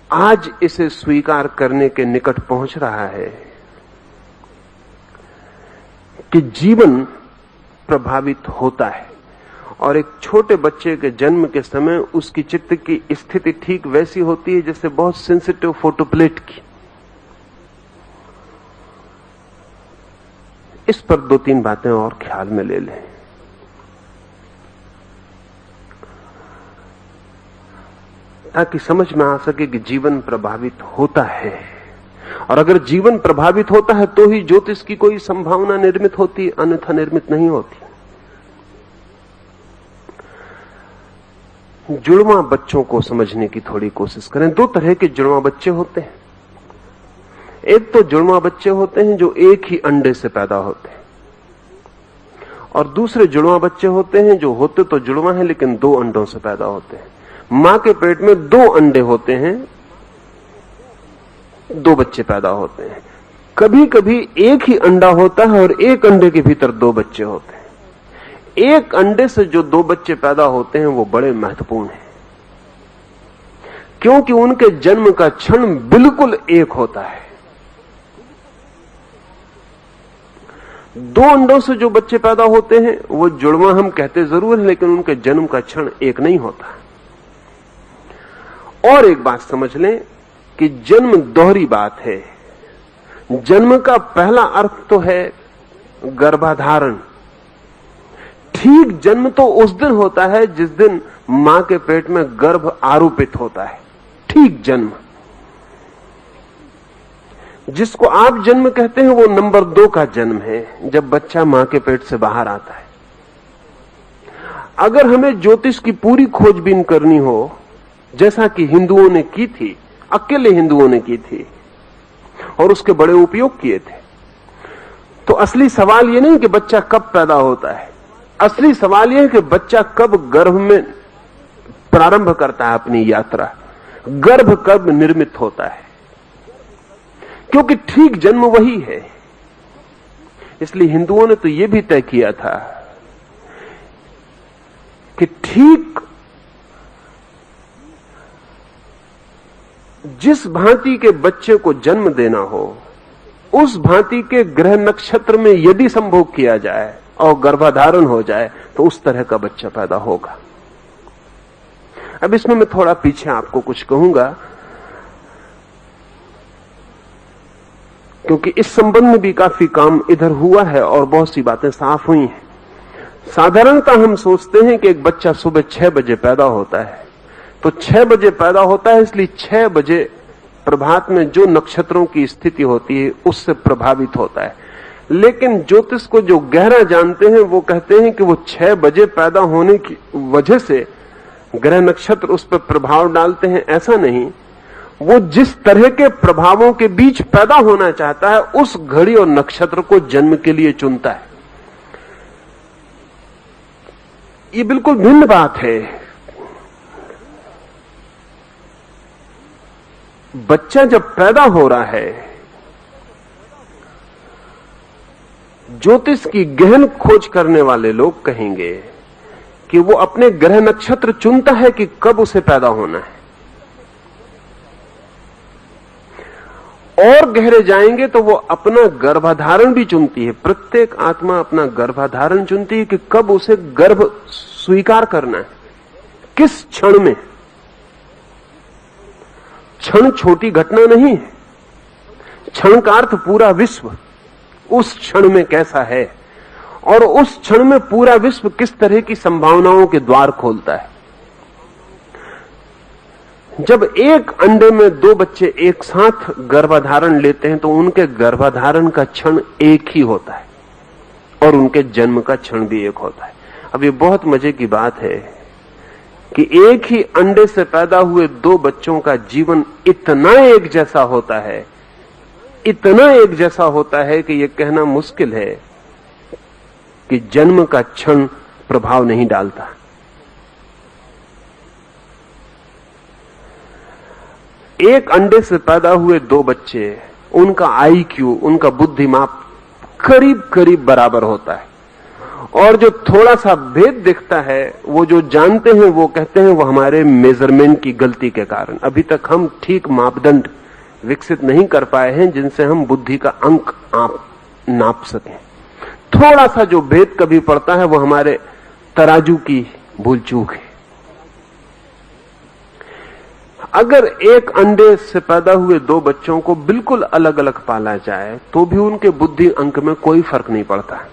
आज इसे स्वीकार करने के निकट पहुंच रहा है कि जीवन प्रभावित होता है, और एक छोटे बच्चे के जन्म के समय उसकी चित्त की स्थिति ठीक वैसी होती है जैसे बहुत सेंसिटिव फोटोप्लेट की। इस पर 2-3 बातें और ख्याल में ले लें। ताकि समझ में आ सके कि जीवन प्रभावित होता है, और अगर जीवन प्रभावित होता है तो ही ज्योतिष की कोई संभावना निर्मित होती, अन्यथा निर्मित नहीं होती। जुड़वा बच्चों को समझने की थोड़ी कोशिश करें। 2 तरह के जुड़वा बच्चे होते हैं। एक तो जुड़वा बच्चे होते हैं जो एक ही अंडे से पैदा होते हैं, और दूसरे जुड़वा बच्चे होते हैं जो होते तो जुड़वा हैं लेकिन 2 अंडों से पैदा होते हैं। मां के पेट में 2 अंडे होते हैं, 2 बच्चे पैदा होते हैं। कभी कभी एक ही अंडा होता है और एक अंडे के भीतर 2 बच्चे होते हैं। एक अंडे से जो 2 बच्चे पैदा होते हैं वो बड़े महत्वपूर्ण हैं, क्योंकि उनके जन्म का क्षण बिल्कुल एक होता है। 2 अंडों से जो बच्चे पैदा होते हैं वो जुड़वा हम कहते जरूर हैं, लेकिन उनके जन्म का क्षण एक नहीं होता। और एक बात समझ लें कि जन्म दोहरी बात है। जन्म का पहला अर्थ तो है गर्भाधारण। ठीक जन्म तो उस दिन होता है जिस दिन मां के पेट में गर्भ आरोपित होता है। ठीक जन्म, जिसको आप जन्म कहते हैं वो नंबर 2 का जन्म है, जब बच्चा मां के पेट से बाहर आता है। अगर हमें ज्योतिष की पूरी खोजबीन करनी हो, जैसा कि हिंदुओं ने की थी, अकेले हिंदुओं ने की थी और उसके बड़े उपयोग किए थे, तो असली सवाल यह नहीं कि बच्चा कब पैदा होता है। असली सवाल यह है कि बच्चा कब गर्भ में प्रारंभ करता है अपनी यात्रा, गर्भ कब निर्मित होता है, क्योंकि ठीक जन्म वही है। इसलिए हिंदुओं ने तो यह भी तय किया था कि ठीक जिस भांति के बच्चे को जन्म देना हो, उस भांति के ग्रह नक्षत्र में यदि संभोग किया जाए और गर्भाधारण हो जाए तो उस तरह का बच्चा पैदा होगा। अब इसमें मैं थोड़ा पीछे आपको कुछ कहूंगा, क्योंकि इस संबंध में भी काफी काम इधर हुआ है और बहुत सी बातें साफ हुई हैं। साधारणतः हम सोचते हैं कि एक बच्चा सुबह 6 बजे पैदा होता है, तो 6 बजे पैदा होता है इसलिए 6 बजे प्रभात में जो नक्षत्रों की स्थिति होती है उससे प्रभावित होता है। लेकिन ज्योतिष को जो गहरा जानते हैं वो कहते हैं कि वो 6 बजे पैदा होने की वजह से ग्रह नक्षत्र उस पर प्रभाव डालते हैं, ऐसा नहीं। वो जिस तरह के प्रभावों के बीच पैदा होना चाहता है उस घड़ी और नक्षत्र को जन्म के लिए चुनता है। ये बिल्कुल भिन्न बात है। बच्चा जब पैदा हो रहा है, ज्योतिष की गहन खोज करने वाले लोग कहेंगे कि वो अपने ग्रह नक्षत्र चुनता है कि कब उसे पैदा होना है। और गहरे जाएंगे तो वो अपना गर्भाधारण भी चुनती है। प्रत्येक आत्मा अपना गर्भाधारण चुनती है कि कब उसे गर्भ स्वीकार करना है, किस क्षण में। क्षण छोटी घटना नहीं है, क्षण का अर्थ पूरा विश्व उस क्षण में कैसा है, और उस क्षण में पूरा विश्व किस तरह की संभावनाओं के द्वार खोलता है। जब एक अंडे में 2 बच्चे एक साथ गर्भाधारण लेते हैं तो उनके गर्भाधारण का क्षण एक ही होता है और उनके जन्म का क्षण भी एक होता है। अब ये बहुत मजे की बात है कि एक ही अंडे से पैदा हुए 2 बच्चों का जीवन इतना एक जैसा होता है, इतना एक जैसा होता है कि यह कहना मुश्किल है कि जन्म का क्षण प्रभाव नहीं डालता। एक अंडे से पैदा हुए दो बच्चे, उनका आईक्यू, उनका बुद्धिमाप करीब करीब बराबर होता है, और जो थोड़ा सा भेद दिखता है वो जो जानते हैं वो कहते हैं वो हमारे मेजरमेंट की गलती के कारण। अभी तक हम ठीक मापदंड विकसित नहीं कर पाए हैं जिनसे हम बुद्धि का अंक नाप सकें। थोड़ा सा जो भेद कभी पड़ता है वो हमारे तराजू की भूल चूक है। अगर एक अंडे से पैदा हुए दो बच्चों को बिल्कुल अलग अलग पाला जाए तो भी उनके बुद्धि अंक में कोई फर्क नहीं पड़ता।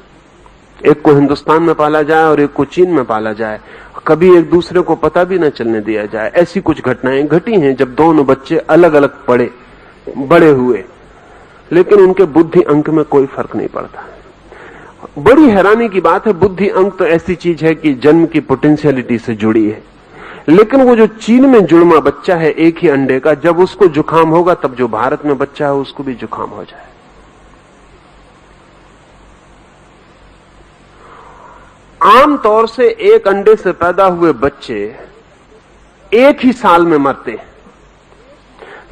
एक को हिंदुस्तान में पाला जाए और एक को चीन में पाला जाए, कभी एक दूसरे को पता भी न चलने दिया जाए। ऐसी कुछ घटनाएं घटी हैं जब दोनों बच्चे अलग अलग बड़े हुए, लेकिन उनके बुद्धि अंक में कोई फर्क नहीं पड़ता। बड़ी हैरानी की बात है, बुद्धि अंक तो ऐसी चीज है कि जन्म की पोटेंशियलिटी से जुड़ी है, लेकिन वो जो चीन में जुड़वा बच्चा है एक ही अंडे का, जब उसको जुकाम होगा तब जो भारत में बच्चा है उसको भी जुकाम हो जाए। आमतौर से एक अंडे से पैदा हुए बच्चे एक ही साल में मरते हैं।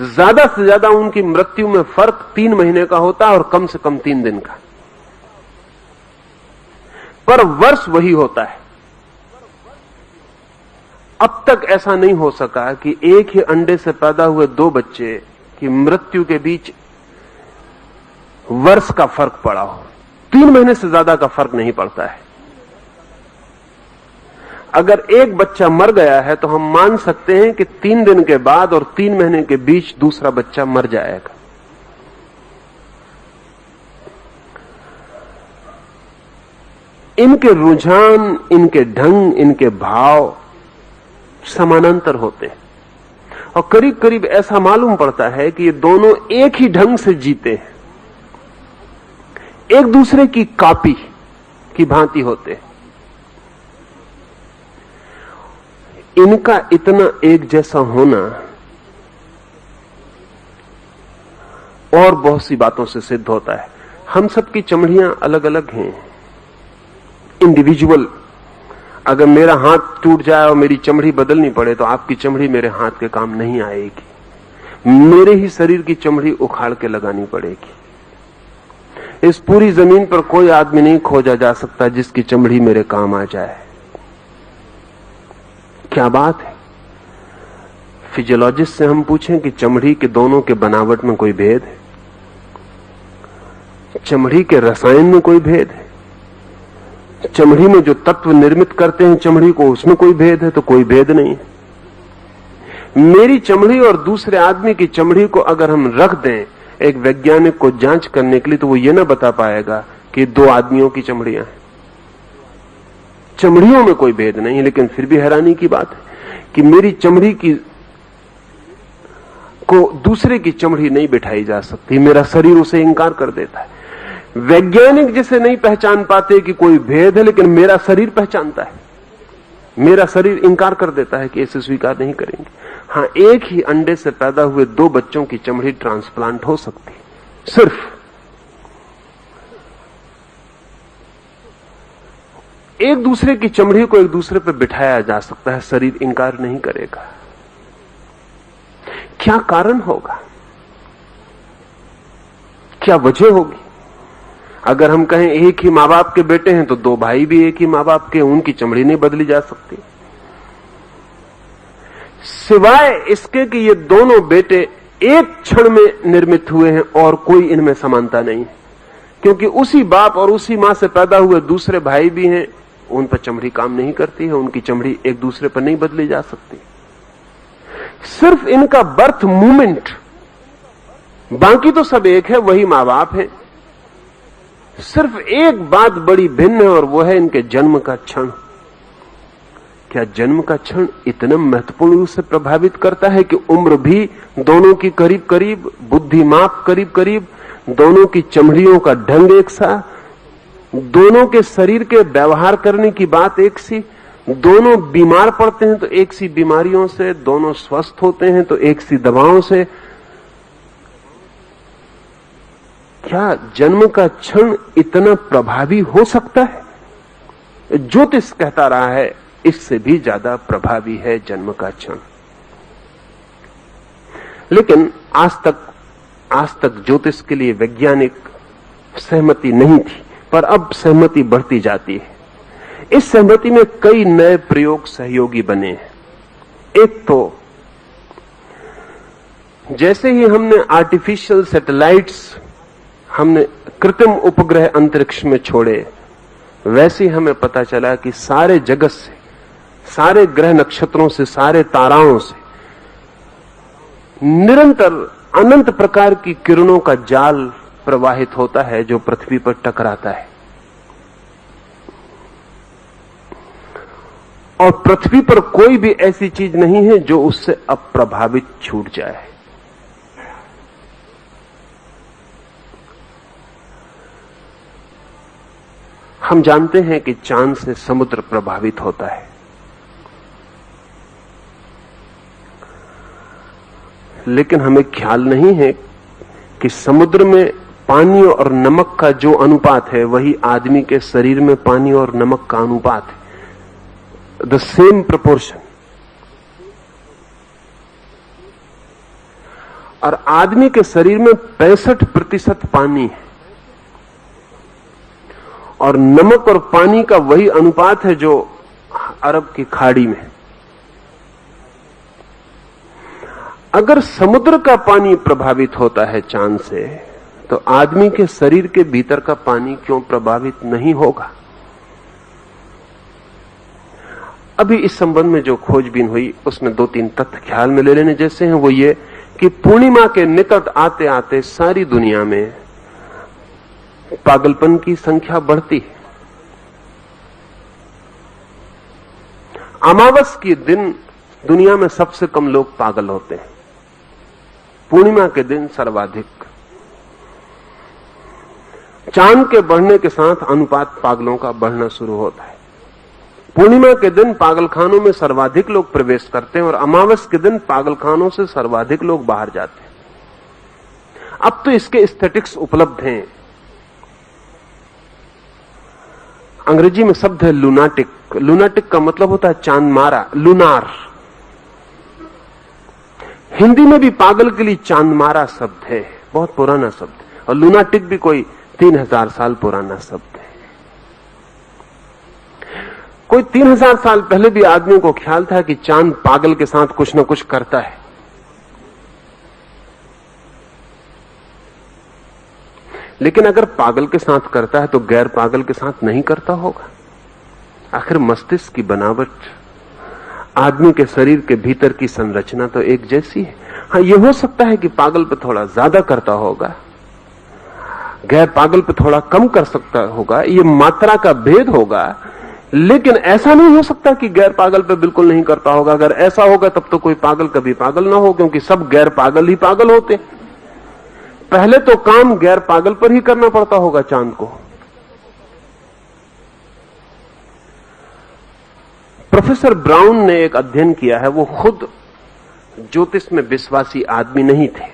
ज्यादा से ज्यादा उनकी मृत्यु में फर्क 3 महीने का होता है और कम से कम 3 दिन का, पर वर्ष वही होता है। अब तक ऐसा नहीं हो सका कि एक ही अंडे से पैदा हुए दो बच्चे की मृत्यु के बीच वर्ष का फर्क पड़ा हो। 3 महीने से ज्यादा का फर्क नहीं पड़ता है। अगर एक बच्चा मर गया है तो हम मान सकते हैं कि 3 दिन के बाद और 3 महीने के बीच दूसरा बच्चा मर जाएगा। इनके रुझान, इनके ढंग, इनके भाव समानांतर होते हैं और करीब करीब ऐसा मालूम पड़ता है कि ये दोनों एक ही ढंग से जीते हैं, एक दूसरे की कॉपी की भांति होते हैं। इनका इतना एक जैसा होना और बहुत सी बातों से सिद्ध होता है। हम सबकी चमड़ियां अलग अलग हैं, इंडिविजुअल। अगर मेरा हाथ टूट जाए और मेरी चमड़ी बदलनी पड़े तो आपकी चमड़ी मेरे हाथ के काम नहीं आएगी, मेरे ही शरीर की चमड़ी उखाड़ के लगानी पड़ेगी। इस पूरी जमीन पर कोई आदमी नहीं खोजा जा सकता जिसकी चमड़ी मेरे काम आ जाए। क्या बात है। फिजियोलॉजिस्ट से हम पूछें कि चमड़ी के दोनों के बनावट में कोई भेद है, चमड़ी के रसायन में कोई भेद है, चमड़ी में जो तत्व निर्मित करते हैं चमड़ी को उसमें कोई भेद है? तो कोई भेद नहीं है। मेरी चमड़ी और दूसरे आदमी की चमड़ी को अगर हम रख दें एक वैज्ञानिक को जांच करने के लिए तो वो ये ना बता पाएगा कि 2 आदमियों की चमड़ियां हैं। चमड़ियों में कोई भेद नहीं है, लेकिन फिर भी हैरानी की बात है कि मेरी चमड़ी की को दूसरे की चमड़ी नहीं बिठाई जा सकती, मेरा शरीर उसे इंकार कर देता है। वैज्ञानिक जिसे नहीं पहचान पाते कि कोई भेद है, लेकिन मेरा शरीर पहचानता है, मेरा शरीर इंकार कर देता है कि इसे स्वीकार नहीं करेंगे। हां, एक ही अंडे से पैदा हुए 2 बच्चों की चमड़ी ट्रांसप्लांट हो सकती है। सिर्फ एक दूसरे की चमड़ी को एक दूसरे पर बिठाया जा सकता है, शरीर इंकार नहीं करेगा। क्या कारण होगा, क्या वजह होगी? अगर हम कहें एक ही मां बाप के बेटे हैं तो 2 भाई भी एक ही मां बाप के, उनकी चमड़ी नहीं बदली जा सकती, सिवाय इसके कि ये दोनों बेटे एक क्षण में निर्मित हुए हैं और कोई इनमें समानता नहीं है, क्योंकि उसी बाप और उसी मां से पैदा हुए दूसरे भाई भी हैं, उन पर चमड़ी काम नहीं करती है, उनकी चमड़ी एक दूसरे पर नहीं बदली जा सकती। सिर्फ इनका बर्थ मूवमेंट, बाकी तो सब एक है, वही मां बाप है। सिर्फ एक बात बड़ी भिन्न है और वो है इनके जन्म का क्षण। क्या जन्म का क्षण इतना महत्वपूर्ण रूप से प्रभावित करता है कि उम्र भी दोनों की करीब करीब, बुद्धिमाप करीब करीब, दोनों की चमड़ियों का ढंग एक सा, दोनों के शरीर के व्यवहार करने की बात एक सी, दोनों बीमार पड़ते हैं तो एक सी बीमारियों से, दोनों स्वस्थ होते हैं तो एक सी दवाओं से। क्या जन्म का क्षण इतना प्रभावी हो सकता है? ज्योतिष कहता रहा है इससे भी ज्यादा प्रभावी है जन्म का क्षण। लेकिन आज तक ज्योतिष के लिए वैज्ञानिक सहमति नहीं थी, पर अब सहमति बढ़ती जाती है। इस सहमति में कई नए प्रयोग सहयोगी बने हैं। एक तो जैसे ही हमने आर्टिफिशियल सैटेलाइट्स, हमने कृत्रिम उपग्रह अंतरिक्ष में छोड़े, वैसे ही हमें पता चला कि सारे जगत से, सारे ग्रह नक्षत्रों से, सारे ताराओं से निरंतर अनंत प्रकार की किरणों का जाल प्रवाहित होता है जो पृथ्वी पर टकराता है। और पृथ्वी पर कोई भी ऐसी चीज नहीं है जो उससे अप्रभावित छूट जाए। हम जानते हैं कि चांद से समुद्र प्रभावित होता है, लेकिन हमें ख्याल नहीं है कि समुद्र में पानी और नमक का जो अनुपात है वही आदमी के शरीर में पानी और नमक का अनुपात है, द सेम प्रोपोर्शन। और आदमी के शरीर में 65% पानी है और नमक और पानी का वही अनुपात है जो अरब की खाड़ी में। अगर समुद्र का पानी प्रभावित होता है चांद से, तो आदमी के शरीर के भीतर का पानी क्यों प्रभावित नहीं होगा? अभी इस संबंध में जो खोजबीन हुई उसमें 2-3 तथ्य ख्याल में ले लेने जैसे हैं। वो ये कि पूर्णिमा के निकट आते आते सारी दुनिया में पागलपन की संख्या बढ़ती है। अमावस के दिन दुनिया में सबसे कम लोग पागल होते हैं, पूर्णिमा के दिन सर्वाधिक। चांद के बढ़ने के साथ अनुपात पागलों का बढ़ना शुरू होता है। पूर्णिमा के दिन पागलखानों में सर्वाधिक लोग प्रवेश करते हैं और अमावस के दिन पागलखानों से सर्वाधिक लोग बाहर जाते हैं। अब तो इसके स्टैटिस्टिक्स उपलब्ध हैं। अंग्रेजी में शब्द है लूनाटिक। लूनाटिक का मतलब होता है चांद मारा, लूनार। हिंदी में भी पागल के लिए चांद मारा शब्द है, बहुत पुराना शब्द। और लूनाटिक भी कोई 3000 साल पुराना शब्द है। कोई 3000 साल पहले भी आदमी को ख्याल था कि चांद पागल के साथ कुछ ना कुछ करता है। लेकिन अगर पागल के साथ करता है तो गैर पागल के साथ नहीं करता होगा? आखिर मस्तिष्क की बनावट, आदमी के शरीर के भीतर की संरचना तो एक जैसी है। हाँ, यह हो सकता है कि पागल पे थोड़ा ज्यादा करता होगा, गैर पागल पे थोड़ा कम कर सकता होगा, ये मात्रा का भेद होगा। लेकिन ऐसा नहीं हो सकता कि गैर पागल पे बिल्कुल नहीं करता होगा। अगर ऐसा होगा तब तो कोई पागल कभी पागल ना हो, क्योंकि सब गैर पागल ही पागल होते। पहले तो काम गैर पागल पर ही करना पड़ता होगा चांद को। प्रोफेसर ब्राउन ने एक अध्ययन किया है। वो खुद ज्योतिष में विश्वासी आदमी नहीं थे,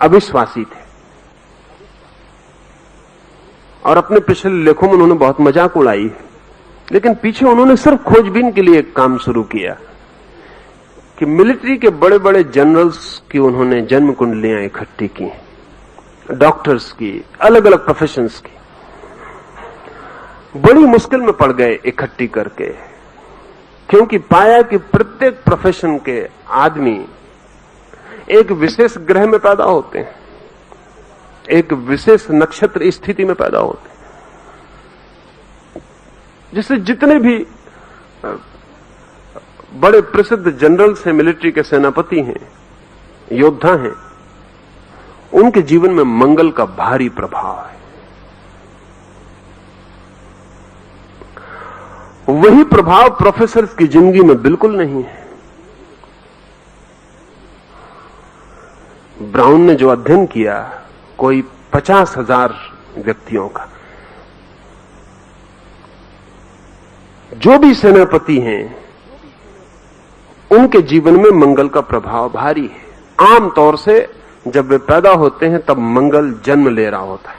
अविश्वासी थे, और अपने पिछले लेखों में उन्होंने बहुत मजाक उड़ाई है। लेकिन पीछे उन्होंने सिर्फ खोजबीन के लिए एक काम शुरू किया कि मिलिट्री के बड़े बड़े जनरल्स की उन्होंने जन्म कुंडलियां इकट्ठी की, डॉक्टर्स की, अलग अलग प्रोफेशंस की। बड़ी मुश्किल में पड़ गए इकट्ठी करके, क्योंकि पाया कि प्रत्येक प्रोफेशन के आदमी एक विशेष ग्रह में पैदा होते हैं, एक विशेष नक्षत्र स्थिति में पैदा होते हैं। जिससे जितने भी बड़े प्रसिद्ध जनरल्स हैं, मिलिट्री के सेनापति हैं, योद्धा हैं, उनके जीवन में मंगल का भारी प्रभाव है। वही प्रभाव प्रोफेसर की जिंदगी में बिल्कुल नहीं है। ब्राउन ने जो अध्ययन किया, कोई 50,000 व्यक्तियों का, जो भी सेनापति हैं, उनके जीवन में मंगल का प्रभाव भारी है। आमतौर से जब वे पैदा होते हैं तब मंगल जन्म ले रहा होता है।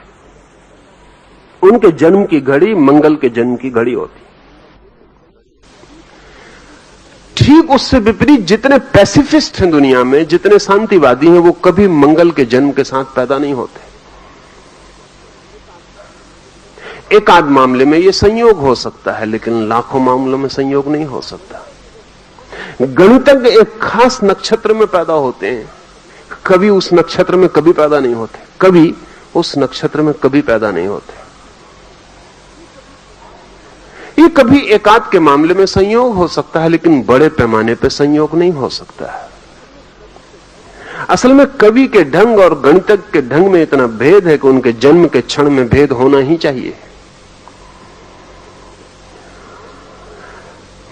उनके जन्म की घड़ी मंगल के जन्म की घड़ी होती है। ठीक उससे विपरीत जितने पैसिफिस्ट हैं दुनिया में, जितने शांतिवादी हैं, वो कभी मंगल के जन्म के साथ पैदा नहीं होते। एक आध मामले में यह संयोग हो सकता है, लेकिन लाखों मामलों में संयोग नहीं हो सकता। गणितज्ञ एक खास नक्षत्र में पैदा होते हैं, कभी उस नक्षत्र में कभी पैदा नहीं होते, कभी उस नक्षत्र में कभी पैदा नहीं होते। ये कभी एकाध के मामले में संयोग हो सकता है, लेकिन बड़े पैमाने पर संयोग नहीं हो सकता है। असल में कवि के ढंग और गणितज्ञ के ढंग में इतना भेद है कि उनके जन्म के क्षण में भेद होना ही चाहिए।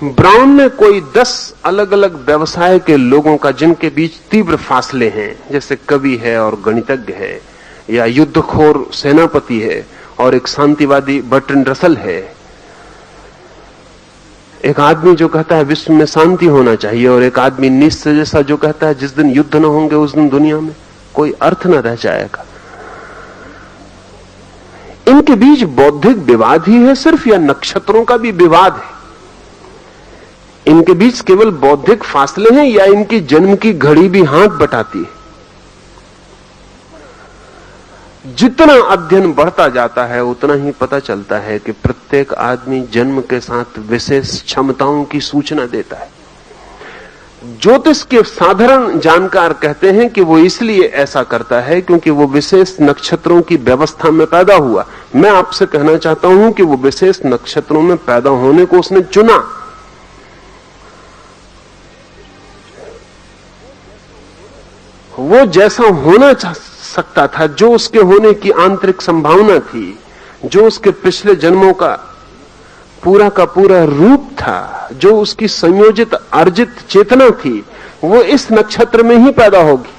ब्राउन ने कोई 10 अलग अलग व्यवसाय के लोगों का, जिनके बीच तीव्र फासले हैं, जैसे कवि है और गणितज्ञ है, या युद्धखोर सेनापति है और एक शांतिवादी बर्ट्रैंड रसल है, एक आदमी जो कहता है विश्व में शांति होना चाहिए और एक आदमी नीत्शे जैसा जो कहता है जिस दिन युद्ध न होंगे उस दिन दुनिया में कोई अर्थ न रह जाएगा। इनके बीच बौद्धिक विवाद ही है सिर्फ, या नक्षत्रों का भी विवाद है? इनके बीच केवल बौद्धिक फासले हैं या इनकी जन्म की घड़ी भी हाथ बटाती है? जितना अध्ययन बढ़ता जाता है उतना ही पता चलता है कि प्रत्येक आदमी जन्म के साथ विशेष क्षमताओं की सूचना देता है। ज्योतिष के साधारण जानकार कहते हैं कि वो इसलिए ऐसा करता है क्योंकि वो विशेष नक्षत्रों की व्यवस्था में पैदा हुआ। मैं आपसे कहना चाहता हूं कि वो विशेष नक्षत्रों में पैदा होने को उसने चुना। वो जैसा होना सकता था, जो उसके होने की आंतरिक संभावना थी, जो उसके पिछले जन्मों का पूरा रूप था, जो उसकी संयोजित अर्जित चेतना थी, वो इस नक्षत्र में ही पैदा होगी।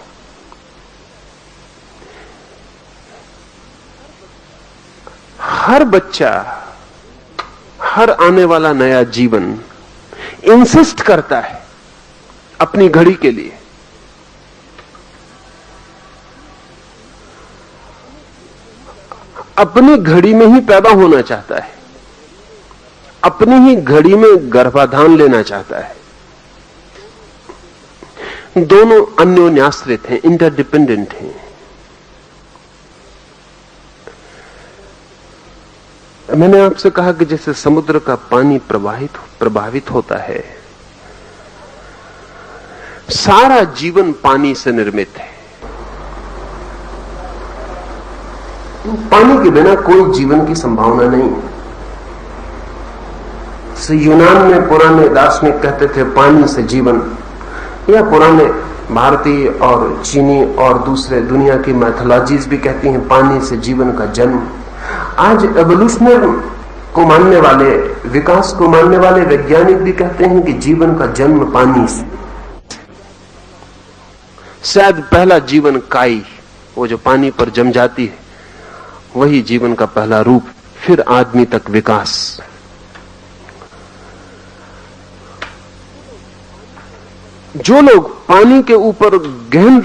हर बच्चा, हर आने वाला नया जीवन इंसिस्ट करता है अपनी घड़ी के लिए। अपनी घड़ी में ही पैदा होना चाहता है, अपनी ही घड़ी में गर्भाधान लेना चाहता है। दोनों अन्योन्याश्रित हैं, इंटरडिपेंडेंट हैं। मैंने आपसे कहा कि जैसे समुद्र का पानी प्रभावित होता है, सारा जीवन पानी से निर्मित है। पानी के बिना कोई जीवन की संभावना नहीं है। यूनान में पुराने दार्शनिक कहते थे पानी से जीवन, या पुराने भारतीय और चीनी और दूसरे दुनिया की मैथोलॉजीज भी कहती हैं पानी से जीवन का जन्म। आज एवोल्यूशनर को मानने वाले, विकास को मानने वाले वैज्ञानिक भी कहते हैं कि जीवन का जन्म पानी से। शायद पहला जीवन काई, वो जो पानी पर जम जाती है, वही जीवन का पहला रूप, फिर आदमी तक विकास। जो लोग पानी के ऊपर गहन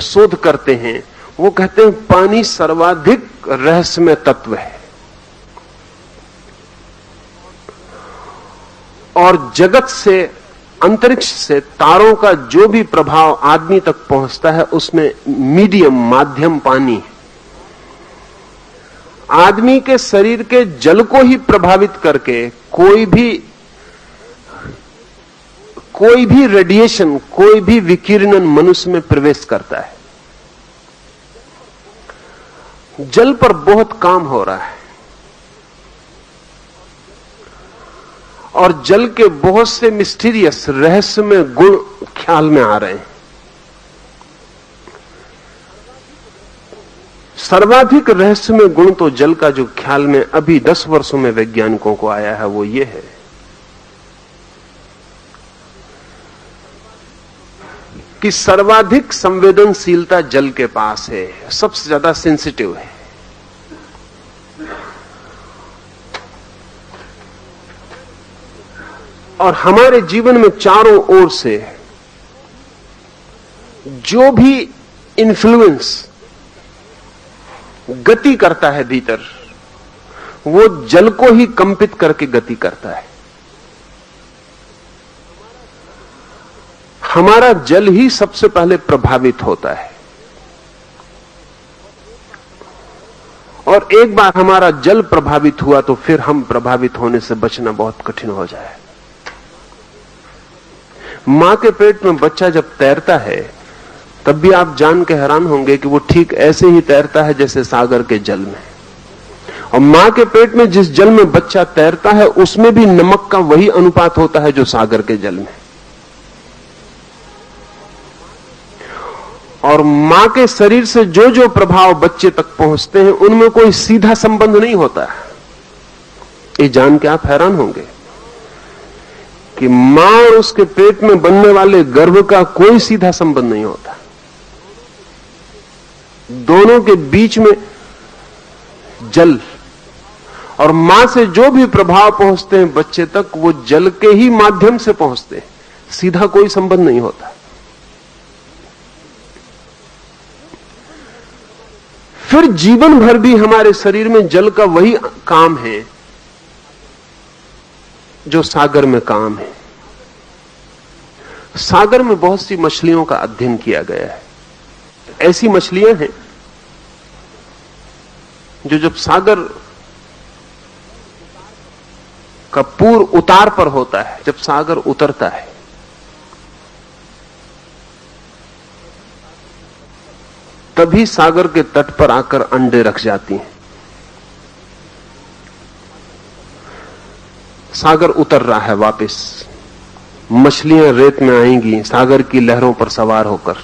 शोध करते हैं वो कहते हैं पानी सर्वाधिक रहस्यमय तत्व है और जगत से, अंतरिक्ष से तारों का जो भी प्रभाव आदमी तक पहुंचता है उसमें मीडियम, माध्यम पानी है। आदमी के शरीर के जल को ही प्रभावित करके कोई भी रेडिएशन, कोई भी विकिरणन मनुष्य में प्रवेश करता है। जल पर बहुत काम हो रहा है और जल के बहुत से मिस्टीरियस, रहस्यमय गुण ख्याल में आ रहे हैं। सर्वाधिक रहस्यमय गुण तो जल का जो ख्याल में अभी 10 वर्षों में वैज्ञानिकों को आया है वो ये है कि सर्वाधिक संवेदनशीलता जल के पास है, सबसे ज्यादा सेंसिटिव है। और हमारे जीवन में चारों ओर से जो भी इन्फ्लुएंस गति करता है भीतर, वो जल को ही कंपित करके गति करता है। हमारा जल ही सबसे पहले प्रभावित होता है, और एक बार हमारा जल प्रभावित हुआ तो फिर हम प्रभावित होने से बचना बहुत कठिन हो जाए। मां के पेट में बच्चा जब तैरता है तब भी आप जान के हैरान होंगे कि वो ठीक ऐसे ही तैरता है जैसे सागर के जल में। और मां के पेट में जिस जल में बच्चा तैरता है उसमें भी नमक का वही अनुपात होता है जो सागर के जल में। और मां के शरीर से जो जो प्रभाव बच्चे तक पहुंचते हैं उनमें कोई सीधा संबंध नहीं होता है। ये जान के आप हैरान होंगे कि मां और उसके पेट में बनने वाले गर्भ का कोई सीधा संबंध नहीं होता। दोनों के बीच में जल, और मां से जो भी प्रभाव पहुंचते हैं बच्चे तक वो जल के ही माध्यम से पहुंचते हैं, सीधा कोई संबंध नहीं होता। फिर जीवन भर भी हमारे शरीर में जल का वही काम है जो सागर में काम है। सागर में बहुत सी मछलियों का अध्ययन किया गया है। ऐसी मछलियां हैं जो जब सागर का पूर्व उतार पर होता है, जब सागर उतरता है, तभी सागर के तट पर आकर अंडे रख जाती हैं। सागर उतर रहा है वापस, मछलियां रेत में आएंगी सागर की लहरों पर सवार होकर,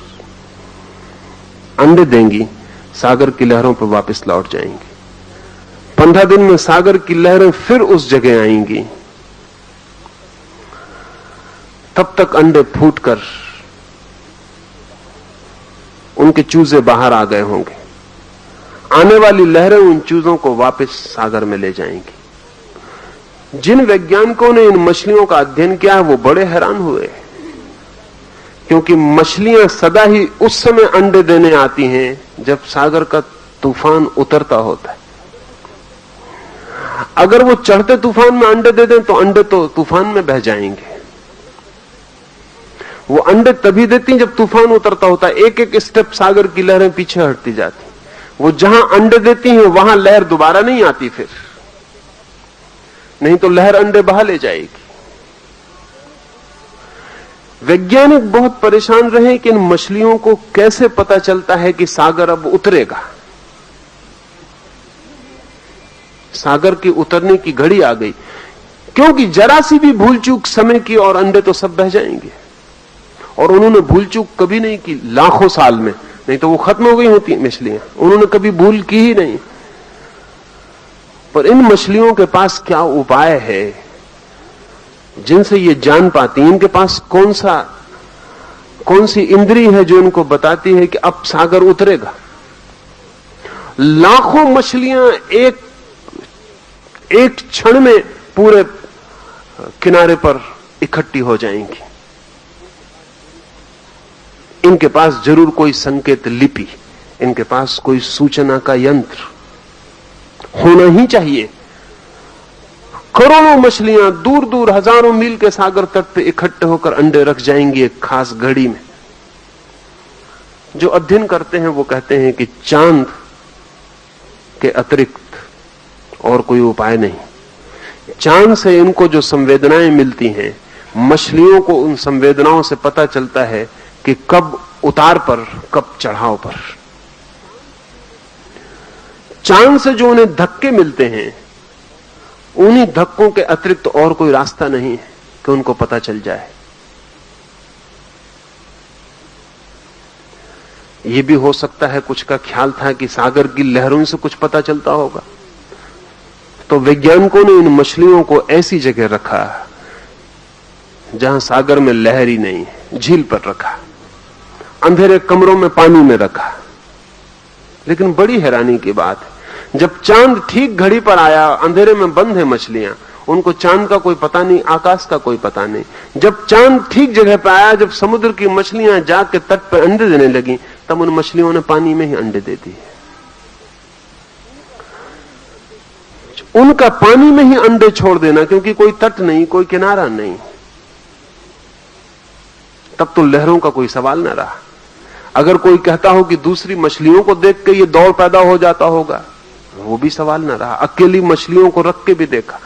अंडे देंगी, सागर की लहरों पर वापस लौट जाएंगी। 15 दिन में सागर की लहरें फिर उस जगह आएंगी, तब तक अंडे फूटकर उनके चूजे बाहर आ गए होंगे। आने वाली लहरें उन चूजों को वापस सागर में ले जाएंगी। जिन वैज्ञानिकों ने इन मछलियों का अध्ययन किया है वो बड़े हैरान हुए, क्योंकि मछलियां सदा ही उस समय अंडे देने आती हैं जब सागर का तूफान उतरता होता है। अगर वो चढ़ते तूफान में अंडे दे दें तो अंडे तो तूफान में बह जाएंगे। वो अंडे तभी देती हैं जब तूफान उतरता होता है। एक एक स्टेप सागर की लहरें पीछे हटती जाती। वो जहां अंडे देती हैं वहां लहर दोबारा नहीं आती, फिर नहीं तो लहर अंडे बहा ले जाएगी। वैज्ञानिक बहुत परेशान रहे कि इन मछलियों को कैसे पता चलता है कि सागर अब उतरेगा। सागर की उतरने की घड़ी आ गई, क्योंकि जरा सी भी भूल चूक समय की और अंडे तो सब बह जाएंगे। और उन्होंने भूल चूक कभी नहीं की लाखों साल में, नहीं तो वो खत्म हो गई होती मछलियां। उन्होंने कभी भूल की ही नहीं। पर इन मछलियों के पास क्या उपाय है जिनसे ये जान पाती? इनके पास कौन सी इंद्री है जो इनको बताती है कि अब सागर उतरेगा? लाखों मछलियां एक क्षण में पूरे किनारे पर इकट्ठी हो जाएंगी। इनके पास जरूर कोई संकेत लिपि, इनके पास कोई सूचना का यंत्र होना ही चाहिए। करोड़ों मछलियां दूर दूर हजारों मील के सागर तट पे इकट्ठे होकर अंडे रख जाएंगी एक खास घड़ी में। जो अध्ययन करते हैं वो कहते हैं कि चांद के अतिरिक्त और कोई उपाय नहीं। चांद से इनको जो संवेदनाएं मिलती हैं, मछलियों को उन संवेदनाओं से पता चलता है कि कब उतार पर, कब चढ़ाव पर। चांद से जो उन्हें धक्के मिलते हैं, उन्हीं धक्कों के अतिरिक्त और कोई रास्ता नहीं है कि उनको पता चल जाए। यह भी हो सकता है कुछ का ख्याल था कि सागर की लहरों से कुछ पता चलता होगा, तो वैज्ञानिकों ने इन मछलियों को ऐसी जगह रखा जहां सागर में लहर ही नहीं है, झील पर रखा, अंधेरे कमरों में पानी में रखा। लेकिन बड़ी हैरानी की बात है, जब चांद ठीक घड़ी पर आया, अंधेरे में बंद है मछलियां, उनको चांद का कोई पता नहीं, आकाश का कोई पता नहीं। जब चांद ठीक जगह पर आया, जब समुद्र की मछलियां जाके तट पर अंडे देने लगी, तब उन मछलियों ने पानी में ही अंडे दे दिए। उनका पानी में ही अंडे छोड़ देना, क्योंकि कोई तट नहीं, कोई किनारा नहीं, तब तो लहरों का कोई सवाल न रहा। अगर कोई कहता हो कि दूसरी मछलियों को देख के ये दौड़ पैदा हो जाता होगा, वो भी सवाल न रहा। अकेली मछलियों को रख के भी देखा।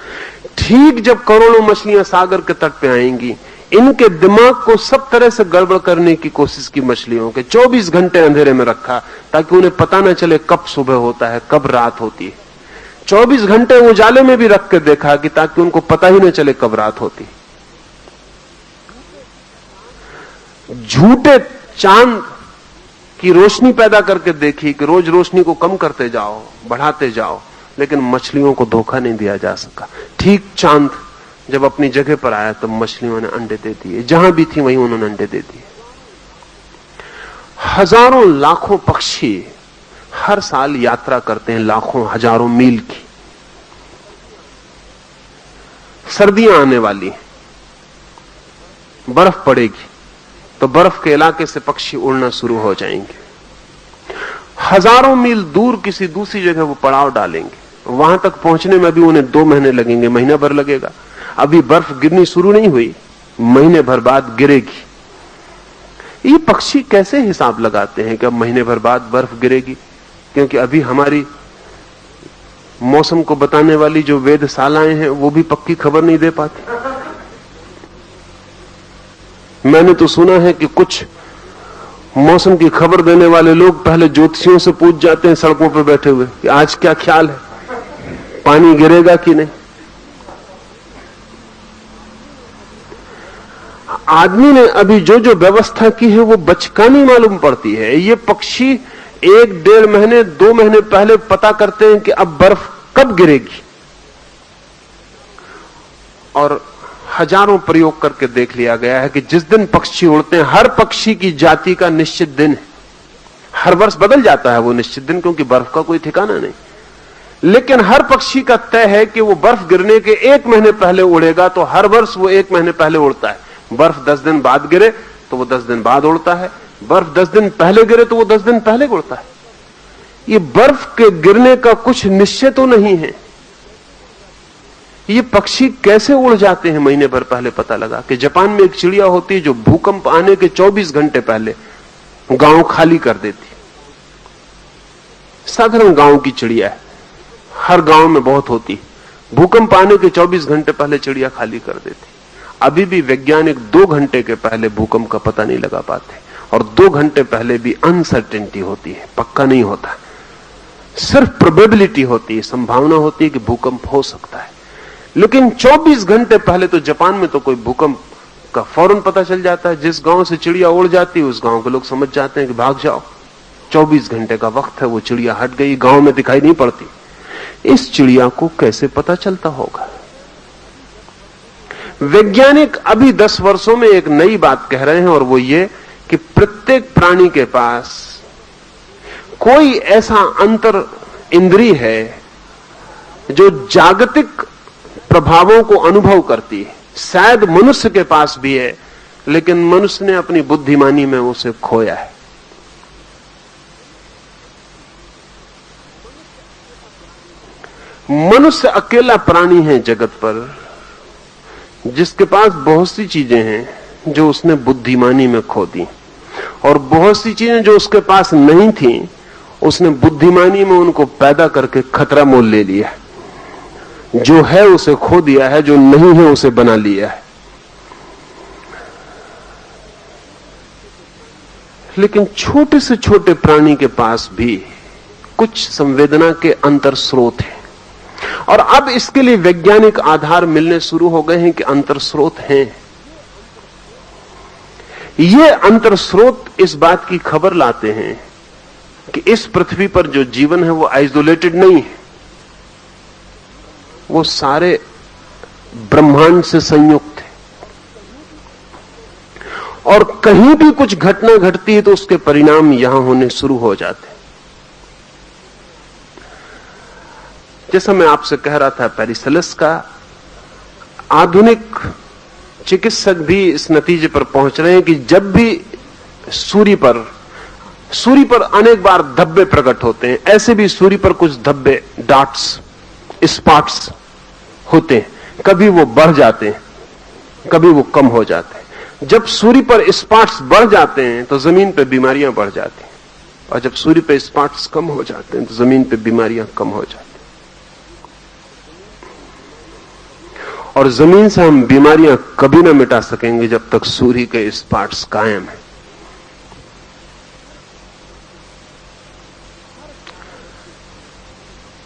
ठीक जब करोड़ों मछलियां सागर के तट पे आएंगी, इनके दिमाग को सब तरह से गड़बड़ करने की कोशिश की मछलियों के। 24 घंटे अंधेरे में रखा ताकि उन्हें पता न चले कब सुबह होता है, कब रात होती है। 24 घंटे उजाले में भी रख के देखा कि ताकि उनको पता ही न चले कब रात होती। झूठे चांद की रोशनी पैदा करके देखी कि रोज रोशनी को कम करते जाओ, बढ़ाते जाओ, लेकिन मछलियों को धोखा नहीं दिया जा सका। ठीक चांद जब अपनी जगह पर आया तो मछलियों ने अंडे दे दिए। जहां भी थी वहीं उन्होंने अंडे दे दिए। हजारों लाखों पक्षी हर साल यात्रा करते हैं, लाखों हजारों मील की। सर्दियां आने वाली, बर्फ पड़ेगी तो बर्फ के इलाके से पक्षी उड़ना शुरू हो जाएंगे। हजारों मील दूर किसी दूसरी जगह वो पड़ाव डालेंगे। वहां तक पहुंचने में भी उन्हें 2 महीने लगेंगे, महीना भर लगेगा। अभी बर्फ गिरनी शुरू नहीं हुई, महीने भर बाद गिरेगी। ये पक्षी कैसे हिसाब लगाते हैं कि अब महीने भर बाद बर्फ गिरेगी? क्योंकि अभी हमारी मौसम को बताने वाली जो वेधशालाएं हैं वो भी पक्की खबर नहीं दे पाती। मैंने तो सुना है कि कुछ मौसम की खबर देने वाले लोग पहले ज्योतिषियों से पूछ जाते हैं सड़कों पर बैठे हुए कि आज क्या ख्याल है, पानी गिरेगा कि नहीं। आदमी ने अभी जो जो व्यवस्था की है वो बचकानी मालूम पड़ती है। ये पक्षी 1-1.5 महीने 2 महीने पहले पता करते हैं कि अब बर्फ कब गिरेगी, और हजारों प्रयोग करके देख लिया गया है कि जिस दिन पक्षी उड़ते हैं, हर पक्षी की जाति का निश्चित दिन है। हर वर्ष बदल जाता है वो निश्चित दिन, क्योंकि बर्फ का कोई ठिकाना नहीं। लेकिन हर पक्षी का तय है कि वो बर्फ गिरने के 1 महीने पहले उड़ेगा, तो हर वर्ष वो 1 महीने पहले उड़ता है। बर्फ 10 दिन बाद गिरे तो वो 10 दिन बाद उड़ता है। बर्फ 10 दिन पहले गिरे तो वो 10 दिन पहले उड़ता है। ये बर्फ के गिरने का कुछ निश्चय तो नहीं है। ये पक्षी कैसे उड़ जाते हैं महीने भर पहले पता लगा कि जापान में एक चिड़िया होती है जो भूकंप आने के 24 घंटे पहले गांव खाली कर देती। साधारण गांव की चिड़िया है, हर गांव में बहुत होती। भूकंप आने के 24 घंटे पहले चिड़िया खाली कर देती। अभी भी वैज्ञानिक 2 घंटे के पहले भूकंप का पता नहीं लगा पाते, और 2 घंटे पहले भी अनसर्टेनिटी होती है, पक्का नहीं होता, सिर्फ प्रोबेबिलिटी होती है, संभावना होती है कि भूकंप हो सकता है। लेकिन 24 घंटे पहले तो जापान में तो कोई भूकंप का फौरन पता चल जाता है। जिस गांव से चिड़िया उड़ जाती है उस गांव के लोग समझ जाते हैं कि भाग जाओ, 24 घंटे का वक्त है, वो चिड़िया हट गई, गांव में दिखाई नहीं पड़ती। इस चिड़िया को कैसे पता चलता होगा? वैज्ञानिक अभी 10 वर्षों में एक नई बात कह रहे हैं, और वो ये कि प्रत्येक प्राणी के पास कोई ऐसा अंतर इंद्रिय है जो जागतिक प्रभावों को अनुभव करती है। शायद मनुष्य के पास भी है, लेकिन मनुष्य ने अपनी बुद्धिमानी में उसे खोया है। मनुष्य अकेला प्राणी है जगत पर जिसके पास बहुत सी चीजें हैं जो उसने बुद्धिमानी में खो दी, और बहुत सी चीजें जो उसके पास नहीं थी उसने बुद्धिमानी में उनको पैदा करके खतरा मोल ले लिया। जो है उसे खो दिया है, जो नहीं है उसे बना लिया है। लेकिन छोटे से छोटे प्राणी के पास भी कुछ संवेदना के अंतर स्रोत हैं, और अब इसके लिए वैज्ञानिक आधार मिलने शुरू हो गए हैं कि अंतर स्रोत हैं। ये अंतर स्रोत इस बात की खबर लाते हैं कि इस पृथ्वी पर जो जीवन है वो आइसोलेटेड नहीं है, वो सारे ब्रह्मांड से संयुक्त है, और कहीं भी कुछ घटना घटती है तो उसके परिणाम यहां होने शुरू हो जाते हैं। जैसा मैं आपसे कह रहा था पेरिसेलस का, आधुनिक चिकित्सक भी इस नतीजे पर पहुंच रहे हैं कि जब भी सूर्य पर अनेक बार धब्बे प्रकट होते हैं, ऐसे भी सूर्य पर कुछ धब्बे, डॉट्स, स्पॉट्स होते हैं। कभी वो बढ़ जाते हैं, कभी वो कम हो जाते हैं। जब सूर्य पर स्पॉट्स बढ़ जाते हैं तो जमीन पर बीमारियां बढ़ जाती हैं, और जब सूर्य पे स्पॉट्स कम हो जाते हैं तो जमीन पे बीमारियां कम हो जाती हैं। और जमीन से हम बीमारियां कभी ना मिटा सकेंगे जब तक सूर्य के स्पॉट्स कायम है।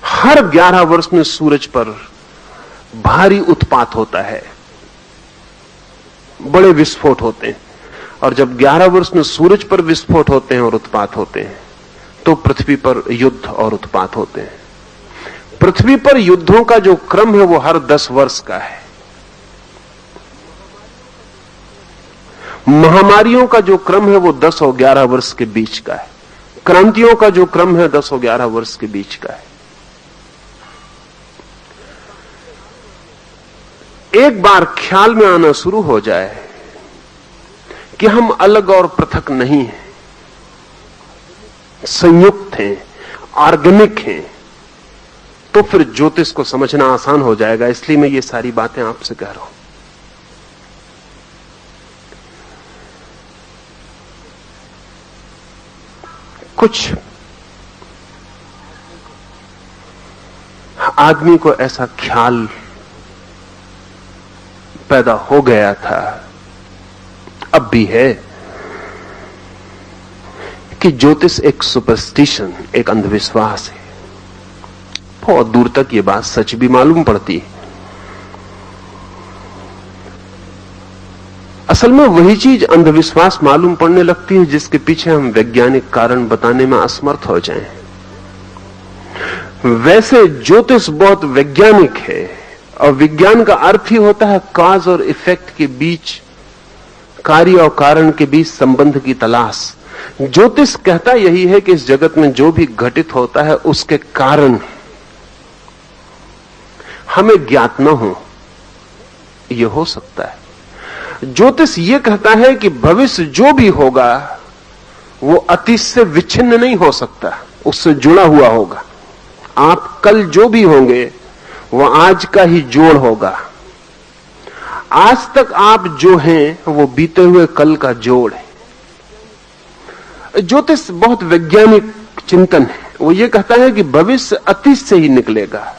हर 11 वर्ष में सूरज पर भारी उत्पात होता है, बड़े विस्फोट होते हैं, और जब 11 वर्ष में सूरज पर विस्फोट होते हैं और उत्पात होते हैं तो पृथ्वी पर युद्ध और उत्पात होते हैं। पृथ्वी पर युद्धों का जो क्रम है वो हर 10 वर्ष का है। महामारियों का जो क्रम है वो 10 और 11 वर्ष के बीच का है। क्रांतियों का जो क्रम है 10 और 11 वर्ष के बीच का है। एक बार ख्याल में आना शुरू हो जाए कि हम अलग और पृथक नहीं हैं, संयुक्त हैं, ऑर्गेनिक हैं, तो फिर ज्योतिष को समझना आसान हो जाएगा। इसलिए मैं ये सारी बातें आपसे कह रहा हूं। कुछ आदमी को ऐसा ख्याल पैदा हो गया था, अब भी है, कि ज्योतिष एक सुपरस्टिशन, एक अंधविश्वास है। बहुत दूर तक ये बात सच भी मालूम पड़ती है। असल में वही चीज अंधविश्वास मालूम पड़ने लगती है जिसके पीछे हम वैज्ञानिक कारण बताने में असमर्थ हो जाएं। वैसे ज्योतिष बहुत वैज्ञानिक है, और विज्ञान का अर्थ ही होता है कॉज और इफेक्ट के बीच, कार्य और कारण के बीच संबंध की तलाश। ज्योतिष कहता यही है कि इस जगत में जो भी घटित होता है उसके कारण हमें ज्ञात न हो, यह हो सकता है। ज्योतिष यह कहता है कि भविष्य जो भी होगा वो अतीत से विच्छिन्न नहीं हो सकता, उससे जुड़ा हुआ होगा। आप कल जो भी होंगे वो आज का ही जोड़ होगा। आज तक आप जो हैं वो बीते हुए कल का जोड़ है। ज्योतिष बहुत वैज्ञानिक चिंतन है। वो ये कहता है कि भविष्य अतीत से ही निकलेगा।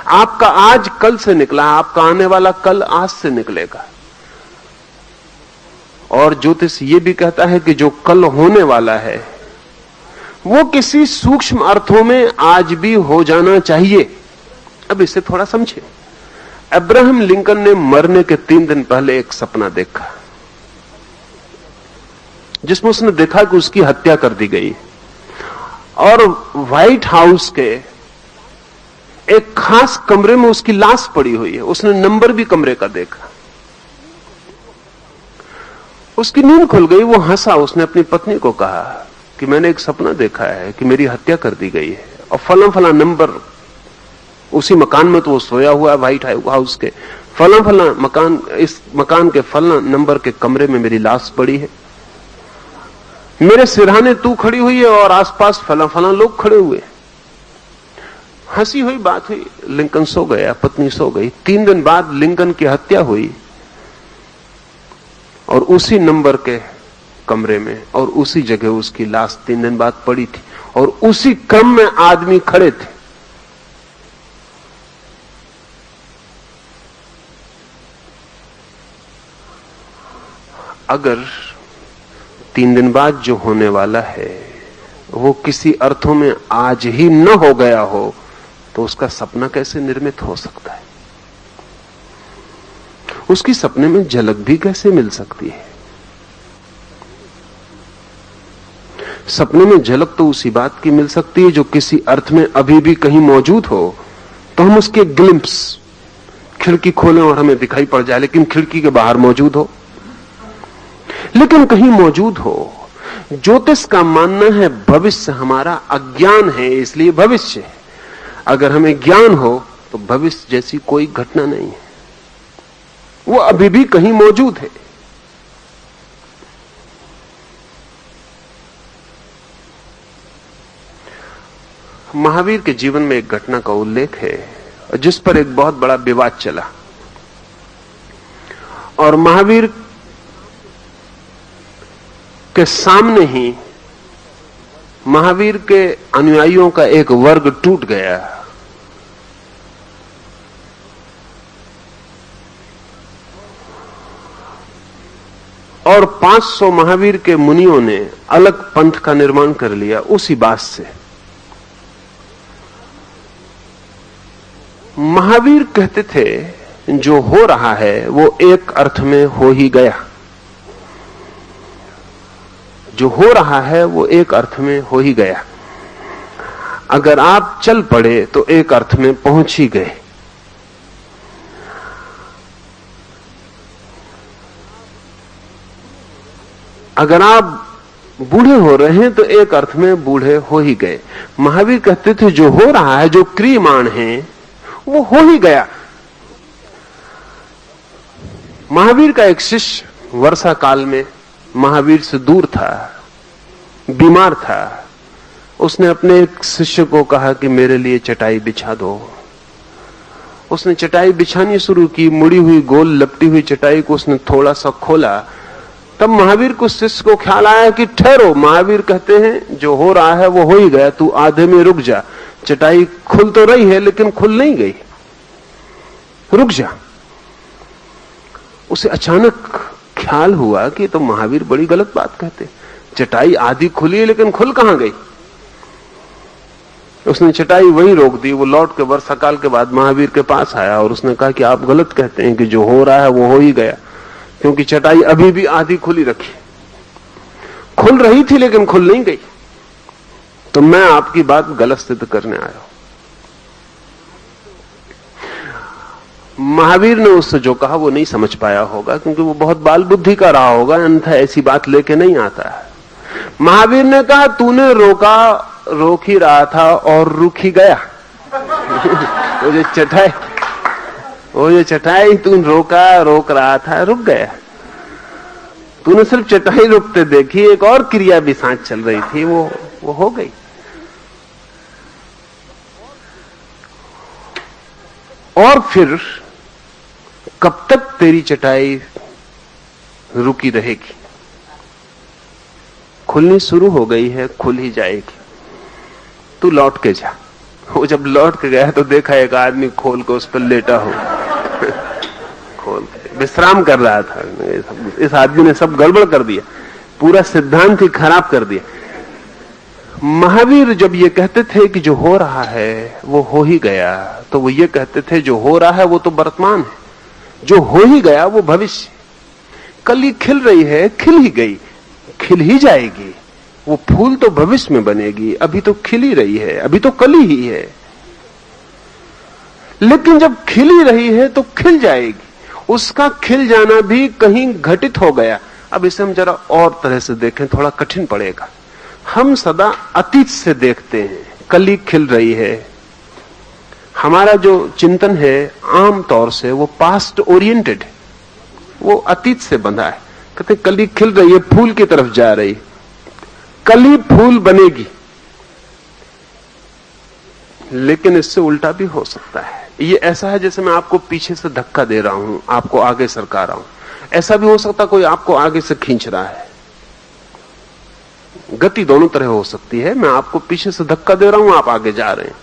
आपका आज कल से निकला, आपका आने वाला कल आज से निकलेगा। और ज्योतिष ये भी कहता है कि जो कल होने वाला है वो किसी सूक्ष्म अर्थों में आज भी हो जाना चाहिए। अब इसे थोड़ा समझे। अब्राहम लिंकन ने मरने के 3 दिन पहले एक सपना देखा जिसमें उसने देखा कि उसकी हत्या कर दी गई, और व्हाइट हाउस के एक खास कमरे में उसकी लाश पड़ी हुई है। उसने नंबर भी कमरे का देखा। उसकी नींद खुल गई, वो हंसा। उसने अपनी पत्नी को कहा कि मैंने एक सपना देखा है कि मेरी हत्या कर दी गई है, और फला फला नंबर, उसी मकान में तो वो सोया हुआ है व्हाइट हाउस के, फला फला मकान, इस मकान के फला नंबर के कमरे में मेरी लाश पड़ी है। मेरे सिरहाने तू खड़ी हुई है और आसपास फला फला लोग खड़े हुए। हंसी हुई बात हुई। लिंकन सो गया, पत्नी सो गई। 3 दिन बाद लिंकन की हत्या हुई, और उसी नंबर के कमरे में और उसी जगह उसकी लाश 3 दिन बाद पड़ी थी, और उसी क्रम में आदमी खड़े थे। अगर 3 दिन बाद जो होने वाला है वो किसी अर्थों में आज ही न हो गया हो, तो उसका सपना कैसे निर्मित हो सकता है? उसकी सपने में झलक भी कैसे मिल सकती है? सपने में झलक तो उसी बात की मिल सकती है जो किसी अर्थ में अभी भी कहीं मौजूद हो, तो हम उसके ग्लिम्प्स, खिड़की खोलें और हमें दिखाई पड़ जाए, लेकिन खिड़की के बाहर मौजूद हो, लेकिन कहीं मौजूद हो। ज्योतिष का मानना है भविष्य हमारा अज्ञान है, इसलिए भविष्य है। अगर हमें ज्ञान हो तो भविष्य जैसी कोई घटना नहीं है, वो अभी भी कहीं मौजूद है। महावीर के जीवन में एक घटना का उल्लेख है जिस पर एक बहुत बड़ा विवाद चला, और महावीर के सामने ही महावीर के अनुयायियों का एक वर्ग टूट गया। और 500 महावीर के मुनियों ने अलग पंथ का निर्माण कर लिया उसी बात से। महावीर कहते थे जो हो रहा है वो एक अर्थ में हो ही गया, जो हो रहा है वो एक अर्थ में हो ही गया। अगर आप चल पड़े तो एक अर्थ में पहुंच ही गए। अगर आप बूढ़े हो रहे हैं तो एक अर्थ में बूढ़े हो ही गए। महावीर कहते थे जो हो रहा है, जो क्रियमाण है, वो हो ही गया। महावीर का एक शिष्य वर्षा काल में महावीर से दूर था, बीमार था। उसने अपने एक शिष्य को कहा कि मेरे लिए चटाई बिछा दो। उसने चटाई बिछानी शुरू की। मुड़ी हुई गोल लपटी हुई चटाई को उसने थोड़ा सा खोला। तब महावीर को शिष्य को ख्याल आया कि ठहरो। महावीर कहते हैं जो हो रहा है वो हो ही गया, तू आधे में रुक जा। चटाई खुल तो रही है लेकिन खुल नहीं गई, रुक जा। उसे अचानक ख्याल हुआ कि तो महावीर बड़ी गलत बात कहते। चटाई आधी खुली है लेकिन खुल कहां गई। उसने चटाई वहीं रोक दी। वो लौट के वर्षा काल के बाद महावीर के पास आया और उसने कहा कि आप गलत कहते हैं कि जो हो रहा है वो हो ही गया, क्योंकि चटाई अभी भी आधी खुली रखी, खुल रही थी लेकिन खुल नहीं गई। तो मैं आपकी बात गलत सिद्ध करने आया हूं। महावीर ने उससे जो कहा वो नहीं समझ पाया होगा, क्योंकि वो बहुत बाल बुद्धि का रहा होगा, अन्यथा ऐसी बात लेके नहीं आता है। महावीर ने कहा तूने रोका, रोक ही रहा था और रुक ही गया। वो जो चटाई तू रोका, रोक रहा था, रुक गया। तूने सिर्फ चटाई रुकते देखी, एक और क्रिया भी साथ चल रही थी, वो हो गई। और फिर कब तक तेरी चटाई रुकी रहेगी? खुलनी शुरू हो गई है, खुल ही जाएगी। तू लौट के जा। वो जब लौट के गया तो देखा एक आदमी खोल के उस पर लेटा हो, खोल के विश्राम कर रहा था। इस आदमी ने सब गड़बड़ कर दिया, पूरा सिद्धांत ही खराब कर दिया। महावीर जब ये कहते थे कि जो हो रहा है वो हो ही गया, तो वो ये कहते थे जो हो रहा है वो तो वर्तमान है, जो हो ही गया वो भविष्य। कली खिल रही है, खिल ही गई, खिल ही जाएगी। वो फूल तो भविष्य में बनेगी, अभी तो खिल ही रही है, अभी तो कली ही है। लेकिन जब खिल ही रही है तो खिल जाएगी। उसका खिल जाना भी कहीं घटित हो गया। अब इसे हम जरा और तरह से देखें, थोड़ा कठिन पड़ेगा। हम सदा अतीत से देखते हैं, कली खिल रही है। हमारा जो चिंतन है आमतौर से वो पास्ट ओरिएंटेड है, वो अतीत से बंधा है। कहते कली खिल रही है, फूल की तरफ जा रही, कली फूल बनेगी। लेकिन इससे उल्टा भी हो सकता है। ये ऐसा है जैसे मैं आपको पीछे से धक्का दे रहा हूं, आपको आगे सरका रहा हूं। ऐसा भी हो सकता कोई आपको आगे से खींच रहा है। गति दोनों तरह हो सकती है। मैं आपको पीछे से धक्का दे रहा हूं, आप आगे जा रहे हैं।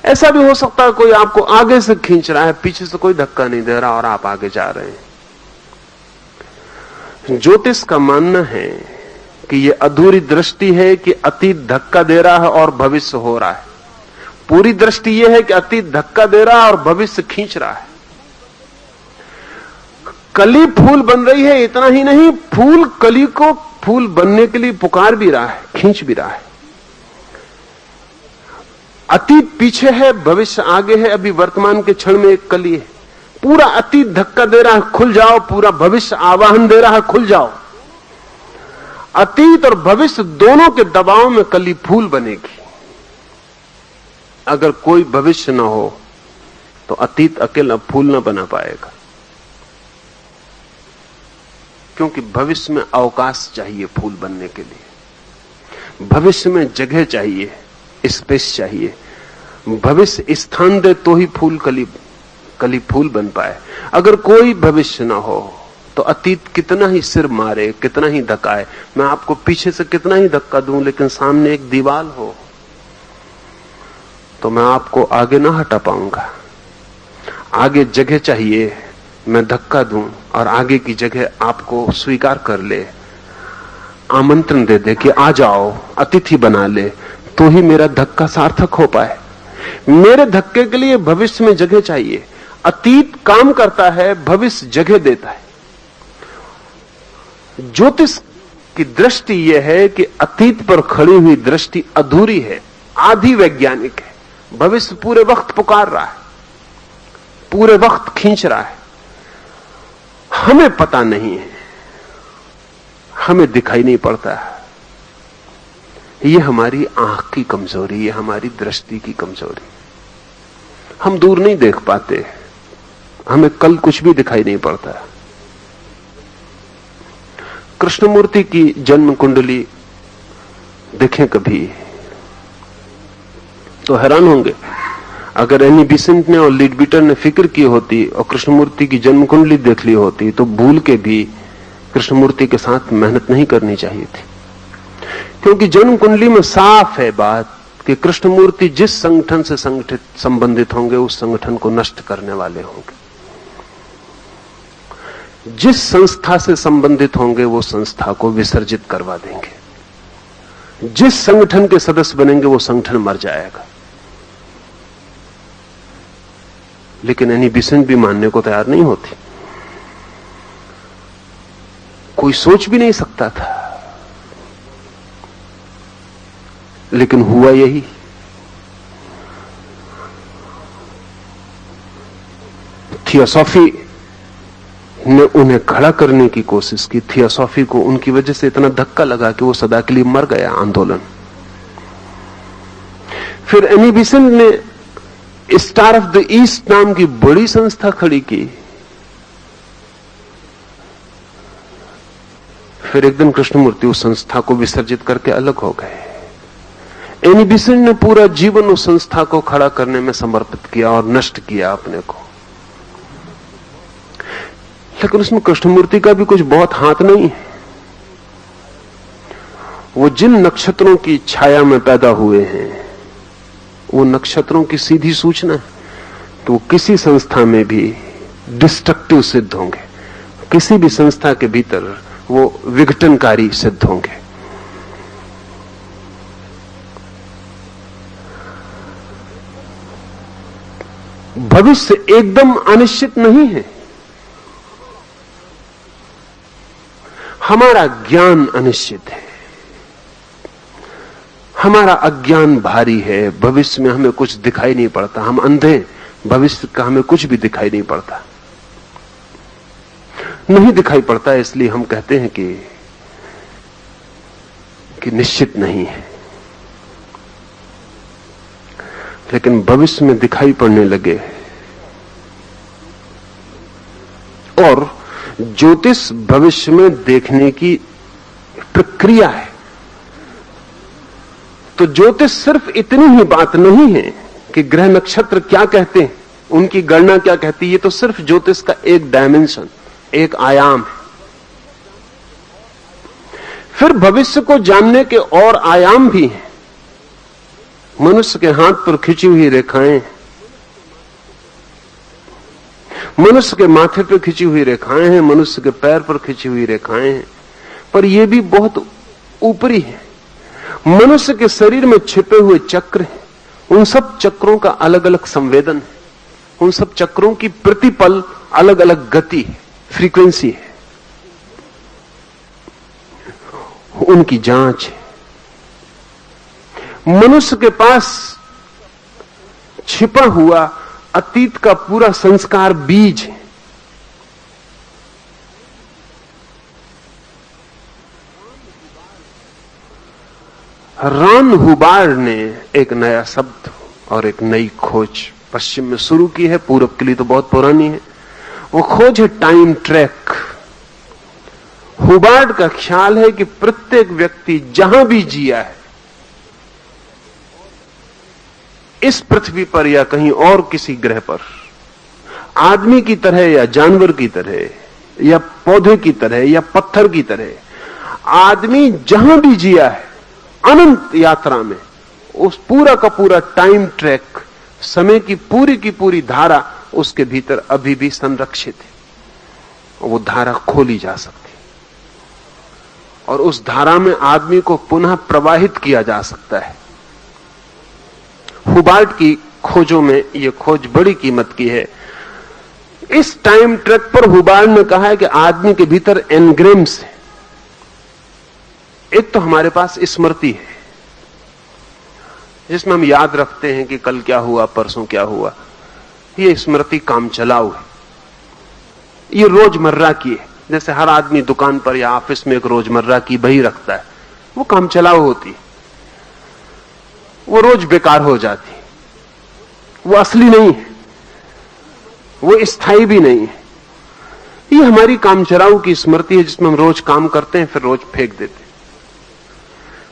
ऐसा भी हो सकता है कोई आपको आगे से खींच रहा है, पीछे से कोई धक्का नहीं दे रहा और आप आगे जा रहे हैं। ज्योतिष का मानना है कि ये अधूरी दृष्टि है कि अतीत धक्का दे रहा है और भविष्य हो रहा है। पूरी दृष्टि यह है कि अतीत धक्का दे रहा है और भविष्य खींच रहा है। कली फूल बन रही है, इतना ही नहीं, फूल कली को फूल बनने के लिए पुकार भी रहा है, खींच भी रहा है। अतीत पीछे है, भविष्य आगे है। अभी वर्तमान के क्षण में एक कली है। पूरा अतीत धक्का दे रहा है, खुल जाओ। पूरा भविष्य आवाहन दे रहा है, खुल जाओ। अतीत और भविष्य दोनों के दबाव में कली फूल बनेगी। अगर कोई भविष्य न हो तो अतीत अकेला फूल न बना पाएगा, क्योंकि भविष्य में अवकाश चाहिए फूल बनने के लिए। भविष्य में जगह चाहिए, स्पेस चाहिए। भविष्य स्थान दे तो ही फूल कली फूल बन पाए। अगर कोई भविष्य ना हो तो अतीत कितना ही सिर मारे, कितना ही धक्काए, मैं आपको पीछे से कितना ही धक्का दूं, लेकिन सामने एक दीवार हो तो मैं आपको आगे ना हटा पाऊंगा। आगे जगह चाहिए, मैं धक्का दूं और आगे की जगह आपको स्वीकार कर ले, आमंत्रण दे दे कि आ जाओ, अतिथि बना ले, तो ही मेरा धक्का सार्थक हो पाए। मेरे धक्के के लिए भविष्य में जगह चाहिए। अतीत काम करता है, भविष्य जगह देता है। ज्योतिष की दृष्टि यह है कि अतीत पर खड़ी हुई दृष्टि अधूरी है, आधी वैज्ञानिक है। भविष्य पूरे वक्त पुकार रहा है, पूरे वक्त खींच रहा है, हमें पता नहीं है, हमें दिखाई नहीं पड़ता है। ये हमारी आंख की कमजोरी, ये हमारी दृष्टि की कमजोरी। हम दूर नहीं देख पाते, हमें कल कुछ भी दिखाई नहीं पड़ता। कृष्णमूर्ति की जन्म कुंडली देखें कभी तो हैरान होंगे। अगर एनी बिसेंट ने और लीडबीटर ने फिक्र की होती और कृष्णमूर्ति की जन्म कुंडली देख ली होती तो भूल के भी कृष्णमूर्ति के साथ मेहनत नहीं करनी चाहिए थी, क्योंकि जन्म कुंडली में साफ है बात कि कृष्णमूर्ति जिस संगठन से संबंधित होंगे उस संगठन को नष्ट करने वाले होंगे। जिस संस्था से संबंधित होंगे वो संस्था को विसर्जित करवा देंगे। जिस संगठन के सदस्य बनेंगे वो संगठन मर जाएगा। लेकिन एनी बिसेंट भी मानने को तैयार नहीं होती। कोई सोच भी नहीं सकता था, लेकिन हुआ यही। थियोसॉफी ने उन्हें खड़ा करने की कोशिश की। थियोसॉफी को उनकी वजह से इतना धक्का लगा कि वो सदा के लिए मर गया आंदोलन। फिर एनी बिसेंट ने स्टार ऑफ द ईस्ट नाम की बड़ी संस्था खड़ी की। फिर एक दिन कृष्णमूर्ति उस संस्था को विसर्जित करके अलग हो गए। एनी बिसेंट ने पूरा जीवन उस संस्था को खड़ा करने में समर्पित किया और नष्ट किया अपने को। लेकिन उसमें कृष्णमूर्ति का भी कुछ बहुत हाथ नहीं है। वो जिन नक्षत्रों की छाया में पैदा हुए हैं वो नक्षत्रों की सीधी सूचना है, तो वो किसी संस्था में भी डिस्ट्रक्टिव सिद्ध होंगे, किसी भी संस्था के भीतर वो विघटनकारी सिद्ध होंगे। भविष्य एकदम अनिश्चित नहीं है। हमारा ज्ञान अनिश्चित है, हमारा अज्ञान भारी है। भविष्य में हमें कुछ दिखाई नहीं पड़ता, हम अंधे, भविष्य का हमें कुछ भी दिखाई नहीं पड़ता। नहीं दिखाई पड़ता इसलिए हम कहते हैं कि निश्चित नहीं है। लेकिन भविष्य में दिखाई पड़ने लगे। और ज्योतिष भविष्य में देखने की प्रक्रिया है। तो ज्योतिष सिर्फ इतनी ही बात नहीं है कि ग्रह नक्षत्र क्या कहते हैं, उनकी गणना क्या कहती है। ये तो सिर्फ ज्योतिष का एक डायमेंशन, एक आयाम है। फिर भविष्य को जानने के और आयाम भी हैं। मनुष्य के हाथ पर खिंची हुई रेखाएं, मनुष्य के माथे पर खिंची हुई रेखाएं हैं, मनुष्य के पैर पर खिंची हुई रेखाएं हैं, पर यह भी बहुत ऊपरी है। मनुष्य के शरीर में छिपे हुए चक्र हैं, उन सब चक्रों का अलग अलग संवेदन है, उन सब चक्रों की प्रतिपल अलग अलग गति है, फ्रीक्वेंसी है, उनकी जांच है। मनुष्य के पास छिपा हुआ अतीत का पूरा संस्कार बीज है। रॉन हुबार्ड ने एक नया शब्द और एक नई खोज पश्चिम में शुरू की है, पूरब के लिए तो बहुत पुरानी है। वो खोज है टाइम ट्रैक। हुबार्ड का ख्याल है कि प्रत्येक व्यक्ति जहां भी जिया है, इस पृथ्वी पर या कहीं और किसी ग्रह पर, आदमी की तरह या जानवर की तरह या पौधे की तरह या पत्थर की तरह आदमी जहां भी जिया है अनंत यात्रा में, उस पूरा का पूरा टाइम ट्रैक, समय की पूरी धारा उसके भीतर अभी भी संरक्षित है। वो धारा खोली जा सकती और उस धारा में आदमी को पुनः प्रवाहित किया जा सकता है। हुबार्ट की खोजों में यह खोज बड़ी कीमत की है। इस टाइम ट्रैक पर हुबार्ट ने कहा है कि आदमी के भीतर एनग्रेम्स है। एक तो हमारे पास स्मृति है जिसमें हम याद रखते हैं कि कल क्या हुआ, परसों क्या हुआ। ये स्मृति काम चलाऊ है, ये रोजमर्रा की है। जैसे हर आदमी दुकान पर या ऑफिस में एक रोजमर्रा की बही रखता है, वो काम चलाऊ होती है, वो रोज बेकार हो जाती है, वो असली नहीं है, वो स्थायी भी नहीं है। ये हमारी काम चलाऊ की स्मृति है जिसमें हम रोज काम करते हैं फिर रोज फेंक देते हैं।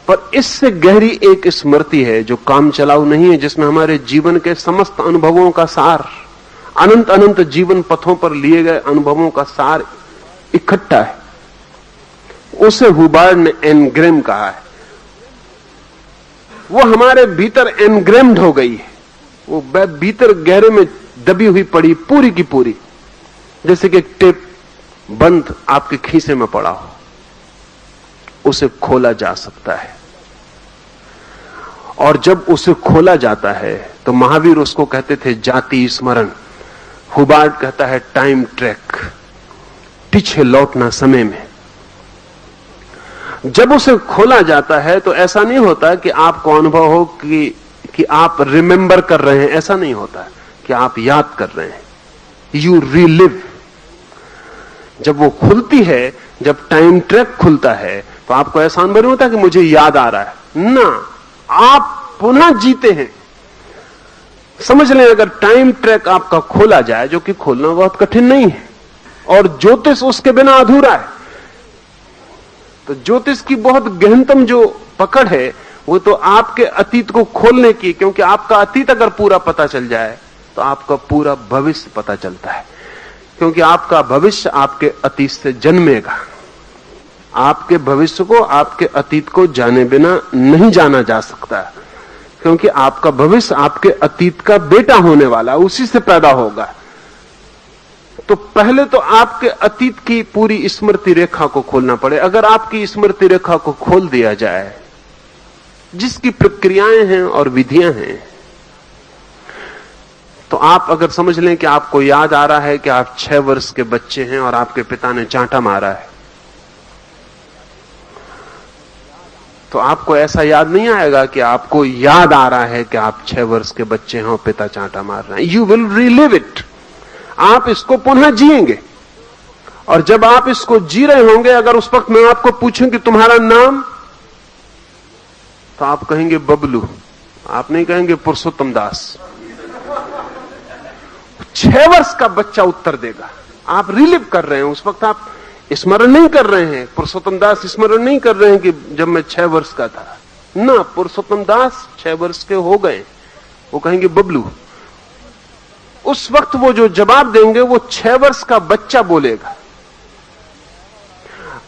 पर इससे गहरी एक स्मृति है जो काम चलाऊ नहीं है, जिसमें हमारे जीवन के समस्त अनुभवों का सार, अनंत अनंत जीवन पथों पर लिए गए अनुभवों का सार इकट्ठा है। उसे हुबार्ट ने एनग्रेम कहा है। वो हमारे भीतर एनग्रेम्ड हो गई है, वो भीतर गहरे में दबी हुई पड़ी पूरी की पूरी, जैसे कि एक टेप बंद आपके खीसे में पड़ा हो। उसे खोला जा सकता है और जब उसे खोला जाता है तो महावीर उसको कहते थे जाति स्मरण, हुबार्ट कहता है टाइम ट्रैक, पीछे लौटना समय में। जब उसे खोला जाता है तो ऐसा नहीं होता कि आपको अनुभव हो कि आप रिमेंबर कर रहे हैं, ऐसा नहीं होता कि आप याद कर रहे हैं, यू रीलिव। जब वो खुलती है, जब टाइम ट्रैक खुलता है तो आपको ऐसा अनुभव नहीं होता कि मुझे याद आ रहा है ना, आप पुनः जीते हैं। समझ लें, अगर टाइम ट्रैक आपका खोला जाए, जो कि खोलना बहुत कठिन नहीं है, और ज्योतिष उसके बिना अधूरा है, तो ज्योतिष की बहुत गहनतम जो पकड़ है वो तो आपके अतीत को खोलने की, क्योंकि आपका अतीत अगर पूरा पता चल जाए तो आपका पूरा भविष्य पता चलता है, क्योंकि आपका भविष्य आपके अतीत से जन्मेगा। आपके भविष्य को, आपके अतीत को जाने बिना नहीं जाना जा सकता, क्योंकि आपका भविष्य आपके अतीत का बेटा होने वाला, उसी से पैदा होगा। तो पहले तो आपके अतीत की पूरी स्मृति रेखा को खोलना पड़े। अगर आपकी स्मृति रेखा को खोल दिया जाए, जिसकी प्रक्रियाएं हैं और विधियां हैं, तो आप अगर समझ लें कि आपको याद आ रहा है कि आप 6 वर्ष के बच्चे हैं और आपके पिता ने चांटा मारा है, तो आपको ऐसा याद नहीं आएगा कि आपको याद आ रहा है कि आप 6 वर्ष के बच्चे हैं और पिता चांटा मार रहे हैं। यू विल रीलिव इट, आप इसको पुनः जिएंगे। और जब आप इसको जी रहे होंगे, अगर उस वक्त मैं आपको पूछूं कि तुम्हारा नाम, तो आप कहेंगे बबलू, आप नहीं कहेंगे पुरुषोत्तम दास। 6 वर्ष का बच्चा उत्तर देगा। आप रिलिव कर रहे हैं, उस वक्त आप स्मरण नहीं कर रहे हैं, पुरुषोत्तम दास स्मरण नहीं कर रहे हैं कि जब मैं 6 वर्ष का था ना, पुरुषोत्तम दास 6 वर्ष के हो गए, वो कहेंगे बबलू। उस वक्त वो जो जवाब देंगे वो 6 वर्ष का बच्चा बोलेगा।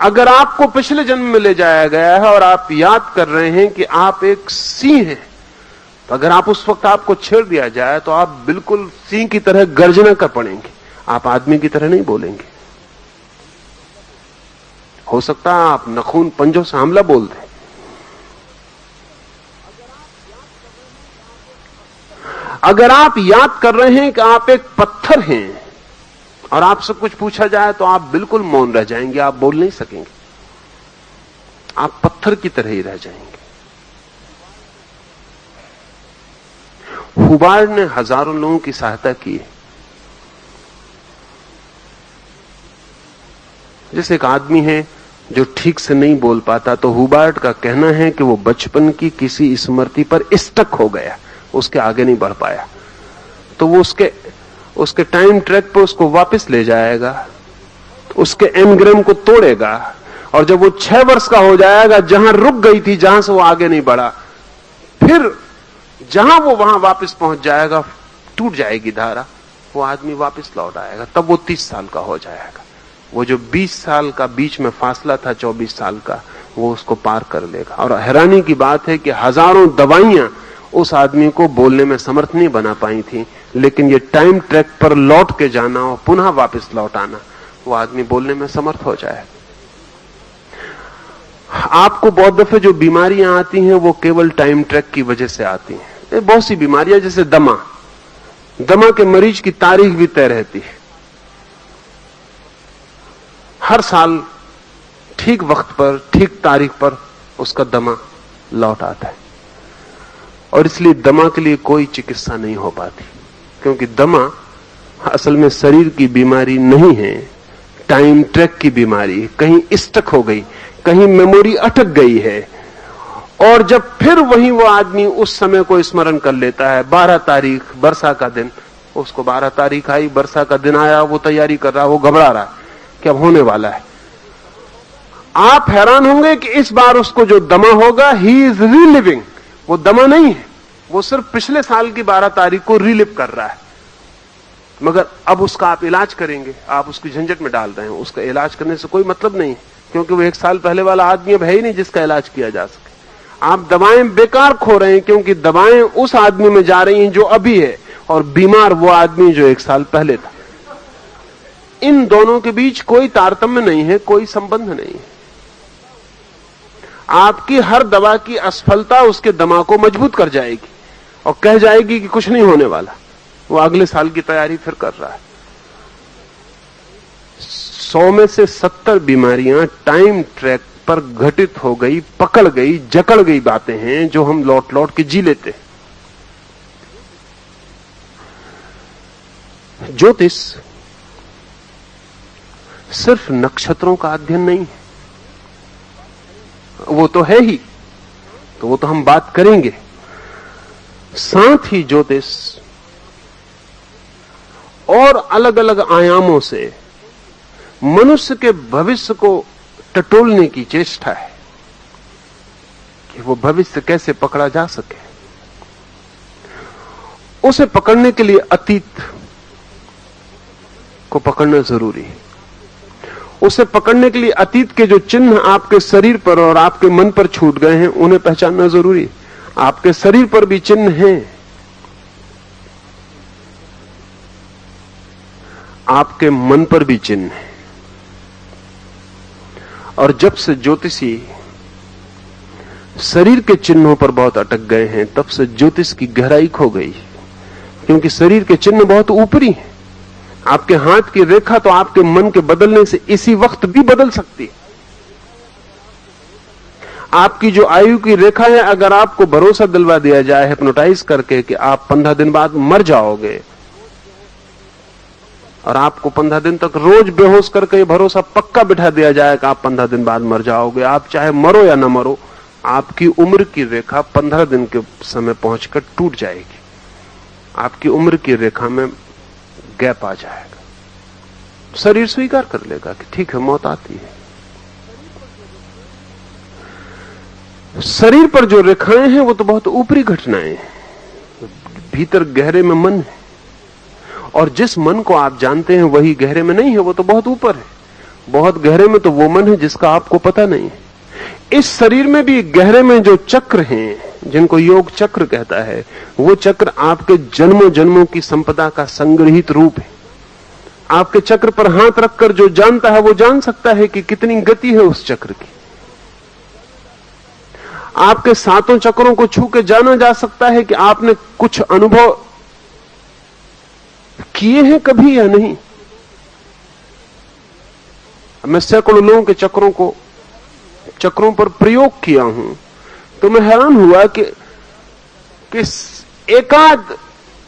अगर आपको पिछले जन्म में ले जाया गया है और आप याद कर रहे हैं कि आप एक सिंह हैं, तो अगर आप उस वक्त आपको छेड़ दिया जाए तो आप बिल्कुल सिंह की तरह गर्जना कर पड़ेंगे, आप आदमी की तरह नहीं बोलेंगे। हो सकता है आप नखून पंजों से हमला बोल दें। अगर आप याद कर रहे हैं कि आप एक पत्थर हैं और आपसे कुछ पूछा जाए तो आप बिल्कुल मौन रह जाएंगे, आप बोल नहीं सकेंगे, आप पत्थर की तरह ही रह जाएंगे। हुबार्ट ने हजारों लोगों की सहायता की है। जैसे एक आदमी है जो ठीक से नहीं बोल पाता, तो हुबार्ट का कहना है कि वो बचपन की किसी स्मृति पर स्टक हो गया, उसके आगे नहीं बढ़ पाया। तो वो उसके टाइम ट्रैक पर उसको वापस ले जाएगा, उसके एनग्राम को तोड़ेगा, और जब वो 6 वर्ष का हो जाएगा, जहां रुक गई थी, जहां से वो आगे नहीं बढ़ा, फिर जहां वो वहां वापस पहुंच जाएगा, टूट जाएगी धारा, वो आदमी वापस लौट आएगा, तब वो 30 साल का हो जाएगा। वो जो 20 साल का बीच में फासला था 24 साल का, वो उसको पार कर लेगा। और हैरानी की बात है कि हजारों दवाइयां उस आदमी को बोलने में समर्थ नहीं बना पाई थी, लेकिन ये टाइम ट्रैक पर लौट के जाना और पुनः वापस लौट आना, वो आदमी बोलने में समर्थ हो जाए। आपको बहुत दफे जो बीमारियां आती हैं वो केवल टाइम ट्रैक की वजह से आती हैं। बहुत सी बीमारियां, जैसे दमा के मरीज की तारीख भी तय रहती है। हर साल ठीक वक्त पर, ठीक तारीख पर उसका दमा लौट आता है, और इसलिए दमा के लिए कोई चिकित्सा नहीं हो पाती, क्योंकि दमा असल में शरीर की बीमारी नहीं है, टाइम ट्रैक की बीमारी है। कहीं स्टक हो गई, कहीं मेमोरी अटक गई है, और जब फिर वही वो आदमी उस समय को स्मरण कर लेता है, 12 तारीख वर्षा का दिन, उसको 12 तारीख आई, वर्षा का दिन आया, वो तैयारी कर रहा, वो घबरा रहा कि अब होने वाला है। आप हैरान होंगे कि इस बार उसको जो दमा होगा, ही इज रीलिविंग, वो दमा नहीं है, वो सिर्फ पिछले साल की 12 तारीख को रीलिव कर रहा है। मगर अब उसका आप इलाज करेंगे, आप उसकी झंझट में डाल रहे हैं। उसका इलाज करने से कोई मतलब नहीं, क्योंकि वो 1 साल पहले वाला आदमी अब है ही नहीं जिसका इलाज किया जा सके। आप दवाएं बेकार खो रहे हैं, क्योंकि दवाएं उस आदमी में जा रही हैं जो अभी है, और बीमार वो आदमी जो 1 साल पहले था। इन दोनों के बीच कोई तारतम्य नहीं है, कोई संबंध नहीं है। आपकी हर दवा की असफलता उसके दमा को मजबूत कर जाएगी और कह जाएगी कि कुछ नहीं होने वाला। वो अगले साल की तैयारी फिर कर रहा है। 100 में से 70 बीमारियां टाइम ट्रैक पर घटित हो गई, पकड़ गई, जकड़ गई बातें हैं जो हम लौट लौट के जी लेते हैं। ज्योतिष सिर्फ नक्षत्रों का अध्ययन नहीं है, वो तो है ही, तो वो तो हम बात करेंगे। साथ ही ज्योतिष और अलग अलग आयामों से मनुष्य के भविष्य को टटोलने की चेष्टा है कि वो भविष्य कैसे पकड़ा जा सके। उसे पकड़ने के लिए अतीत को पकड़ना जरूरी है। उसे पकड़ने के लिए अतीत के जो चिन्ह आपके शरीर पर और आपके मन पर छूट गए हैं, उन्हें पहचानना जरूरी है। आपके शरीर पर भी चिन्ह हैं, आपके मन पर भी चिन्ह है। और जब से ज्योतिषी शरीर के चिन्हों पर बहुत अटक गए हैं, तब से ज्योतिष की गहराई खो गई, क्योंकि शरीर के चिन्ह बहुत ऊपरी हैं। आपके हाथ की रेखा तो आपके मन के बदलने से इसी वक्त भी बदल सकती है। आपकी जो आयु की रेखा है, अगर आपको भरोसा दिलवा दिया जाए हिप्नोटाइज करके कि आप 15 दिन बाद मर जाओगे, और आपको 15 दिन तक रोज बेहोश करके ये भरोसा पक्का बिठा दिया जाए कि आप 15 दिन बाद मर जाओगे, आप चाहे मरो या ना मरो, आपकी उम्र की रेखा 15 दिन के समय पहुंचकर टूट जाएगी। आपकी उम्र की रेखा में गैप आ जाएगा। शरीर स्वीकार कर लेगा कि ठीक है, मौत आती है। शरीर पर जो रेखाएं हैं वो तो बहुत ऊपरी घटनाएं हैं, भीतर गहरे में मन है, और जिस मन को आप जानते हैं वही गहरे में नहीं है, वो तो बहुत ऊपर है। बहुत गहरे में तो वो मन है जिसका आपको पता नहीं है। इस शरीर में भी गहरे में जो चक्र हैं, जिनको योग चक्र कहता है, वो चक्र आपके जन्मों जन्मों की संपदा का संग्रहित रूप है। आपके चक्र पर हाथ रखकर जो जानता है वो जान सकता है कि कितनी गति है उस चक्र की। आपके 7 चक्रों को छू के जाना जा सकता है कि आपने कुछ अनुभव किए हैं कभी या नहीं। मैं सैकड़ों लोगों के चक्रों पर प्रयोग किया हूं, तो मैं हैरान हुआ कि एकाध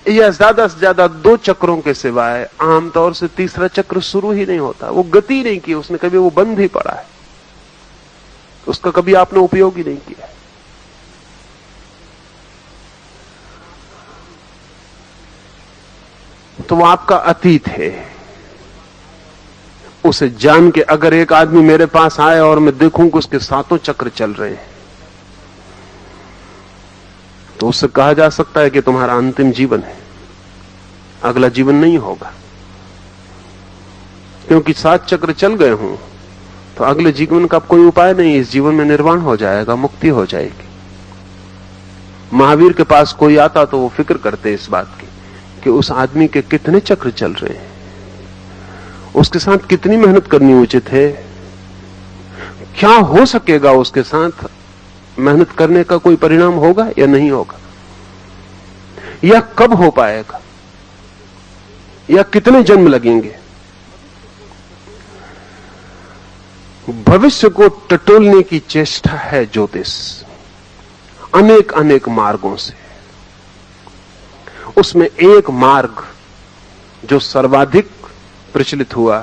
या ज्यादा से ज्यादा 2 चक्रों के सिवाय आमतौर से तीसरा चक्र शुरू ही नहीं होता। वो गति नहीं की उसने कभी, वो बंद ही पड़ा है, उसका कभी आपने उपयोग ही नहीं किया। तो वो आपका अतीत है। उसे जान के अगर एक आदमी मेरे पास आए और मैं देखूं कि उसके 7 चक्र चल रहे हैं, तो उससे कहा जा सकता है कि तुम्हारा अंतिम जीवन है, अगला जीवन नहीं होगा। क्योंकि 7 चक्र चल गए हों तो अगले जीवन का कोई उपाय नहीं, इस जीवन में निर्वाण हो जाएगा, मुक्ति हो जाएगी। महावीर के पास कोई आता तो वो फिक्र करते इस बात की कि उस आदमी के कितने चक्र चल रहे हैं, उसके साथ कितनी मेहनत करनी उचित है, क्या हो सकेगा उसके साथ, मेहनत करने का कोई परिणाम होगा या नहीं होगा, या कब हो पाएगा, या कितने जन्म लगेंगे। भविष्य को टटोलने की चेष्टा है ज्योतिष, अनेक अनेक मार्गों से। उसमें एक मार्ग जो सर्वाधिक प्रचलित हुआ